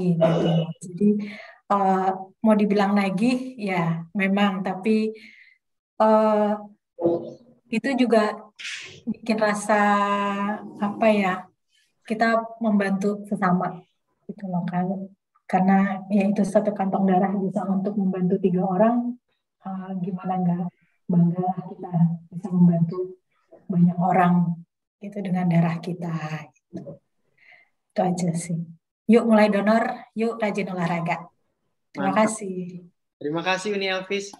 gitu. Jadi mau dibilang lagi ya memang, tapi itu juga bikin rasa apa ya, kita membantu sesama gitu loh kan, karena ya itu satu kantong darah bisa untuk membantu 3 orang, gimana nggak bangga kita bisa membantu banyak orang gitu dengan darah kita gitu. Itu aja sih. Yuk mulai donor, yuk rajin olahraga. Terima kasih. Terima kasih Uni Elvis.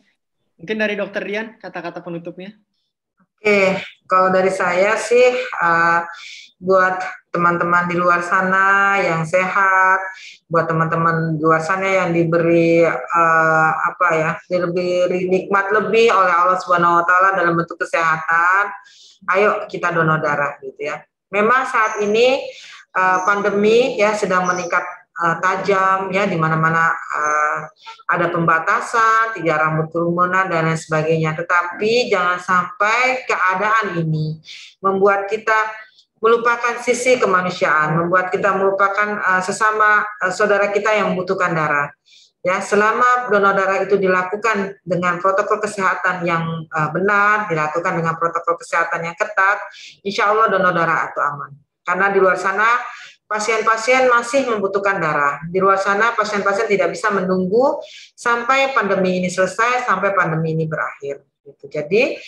Mungkin dari Dr. Dian, kata-kata penutupnya. Oke, kalau dari saya sih buat teman-teman di luar sana yang sehat, buat teman-teman di luar sana yang diberi diberi nikmat lebih oleh Allah Subhanahu Wa Taala dalam bentuk kesehatan, ayo kita donor darah gitu ya. Memang saat ini pandemi ya sedang meningkat tajam ya, di mana-mana ada pembatasan, tidak rambut kerumunan dan lain sebagainya. Tetapi jangan sampai keadaan ini membuat kita melupakan sisi kemanusiaan, membuat kita melupakan sesama saudara kita yang membutuhkan darah. Ya, selama donor darah itu dilakukan dengan protokol kesehatan yang benar, dilakukan dengan protokol kesehatan yang ketat, insya Allah donor darah itu aman. Karena di luar sana pasien-pasien masih membutuhkan darah. Di luar sana pasien-pasien tidak bisa menunggu sampai pandemi ini selesai, sampai pandemi ini berakhir. Gitu. Jadi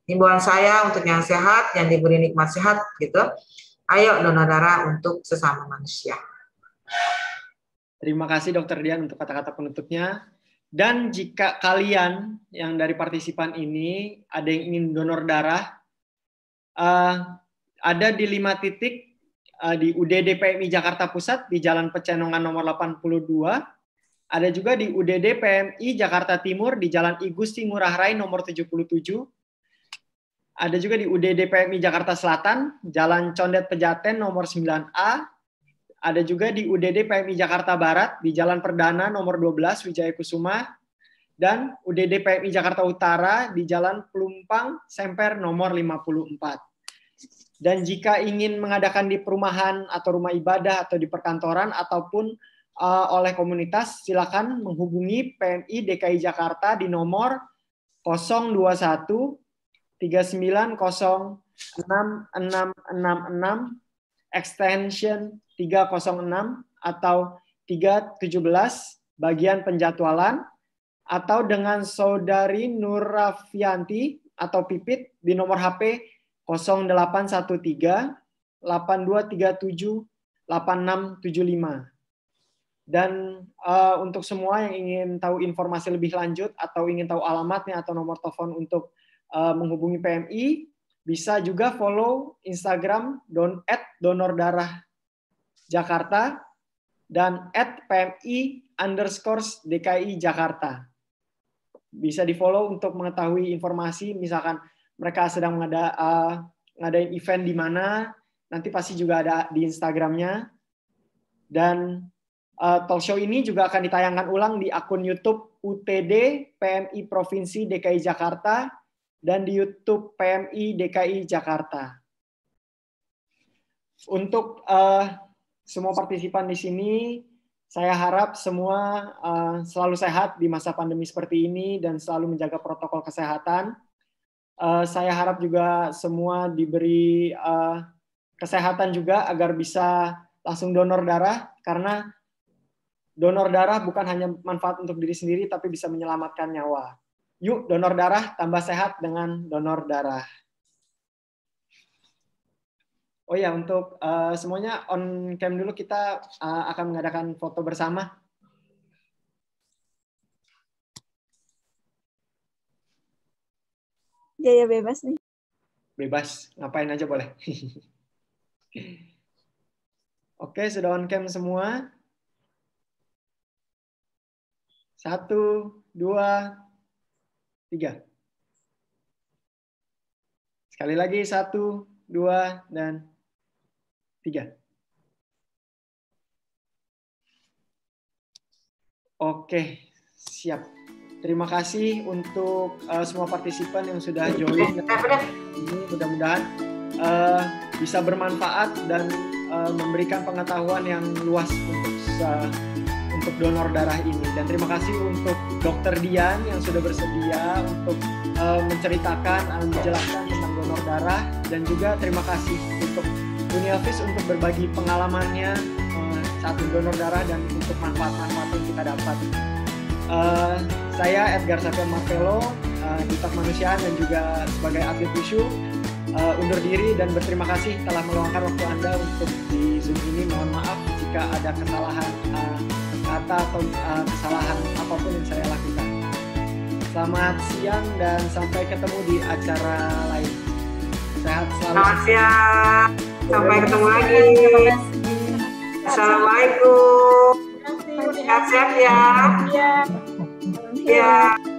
himbauan saya untuk yang sehat, yang diberi nikmat sehat, gitu, ayo donor darah untuk sesama manusia. Terima kasih Dr. Dian untuk kata-kata penutupnya. Dan jika kalian yang dari partisipan ini ada yang ingin donor darah, ada di 5 titik di UDD PMI Jakarta Pusat di Jalan Pecenongan nomor 82, ada juga di UDD PMI Jakarta Timur di Jalan I Gusti Ngurah Rai nomor 77, ada juga di UDD PMI Jakarta Selatan, Jalan Condet Pejaten nomor 9A, ada juga di UDD PMI Jakarta Barat di Jalan Perdana nomor 12 Wijaya Kusuma, dan UDD PMI Jakarta Utara di Jalan Pelumpang Semper nomor 54. Dan jika ingin mengadakan di perumahan atau rumah ibadah atau di perkantoran ataupun oleh komunitas, silakan menghubungi PMI DKI Jakarta di nomor 021 390 6666 extension 306 atau 317 bagian penjadwalan, atau dengan Saudari Nurafianti atau Pipit di nomor HP 0813 8237 8675. Dan untuk semua yang ingin tahu informasi lebih lanjut atau ingin tahu alamatnya atau nomor telepon untuk menghubungi PMI, bisa juga follow Instagram @donordarahjakarta dan @PMI_DKI Jakarta. Bisa di follow untuk mengetahui informasi, misalkan mereka sedang ngadain event di mana, nanti pasti juga ada di Instagramnya. Dan talk show ini juga akan ditayangkan ulang di akun YouTube UTD PMI Provinsi DKI Jakarta dan di YouTube PMI DKI Jakarta. Untuk semua partisipan di sini, saya harap semua selalu sehat di masa pandemi seperti ini dan selalu menjaga protokol kesehatan. Saya harap juga semua diberi kesehatan juga agar bisa langsung donor darah, karena donor darah bukan hanya manfaat untuk diri sendiri, tapi bisa menyelamatkan nyawa. Yuk donor darah, tambah sehat dengan donor darah. Oh ya, untuk semuanya on cam dulu, kita akan mengadakan foto bersama. Ya bebas nih. Bebas, ngapain aja boleh. Oke, sudah on cam semua. 1, 2, 3. Sekali lagi 1, 2, dan 3. Oke, siap. Terima kasih untuk semua partisipan yang sudah join. Ini mudah-mudahan bisa bermanfaat dan memberikan pengetahuan yang luas untuk donor darah ini. Dan terima kasih untuk Dr. Dian yang sudah bersedia untuk menceritakan, menjelaskan tentang donor darah, dan juga terima kasih untuk Uni Elvis untuk berbagi pengalamannya saat mendonor darah dan untuk manfaat-manfaat yang kita dapat. Saya Edgar Safian Marvelo, Duta Kemanusiaan dan juga sebagai atlet wushu, undur diri dan berterima kasih telah meluangkan waktu Anda untuk di Zoom ini. Mohon maaf jika ada kesalahan kata atau kesalahan apapun yang saya lakukan. Selamat siang dan sampai ketemu di acara lain. Sehat selalu. Selamat siang. Sampai ketemu lagi. Terima kasih. Assalamualaikum. Sehat-sehat ya. Ya. Ya.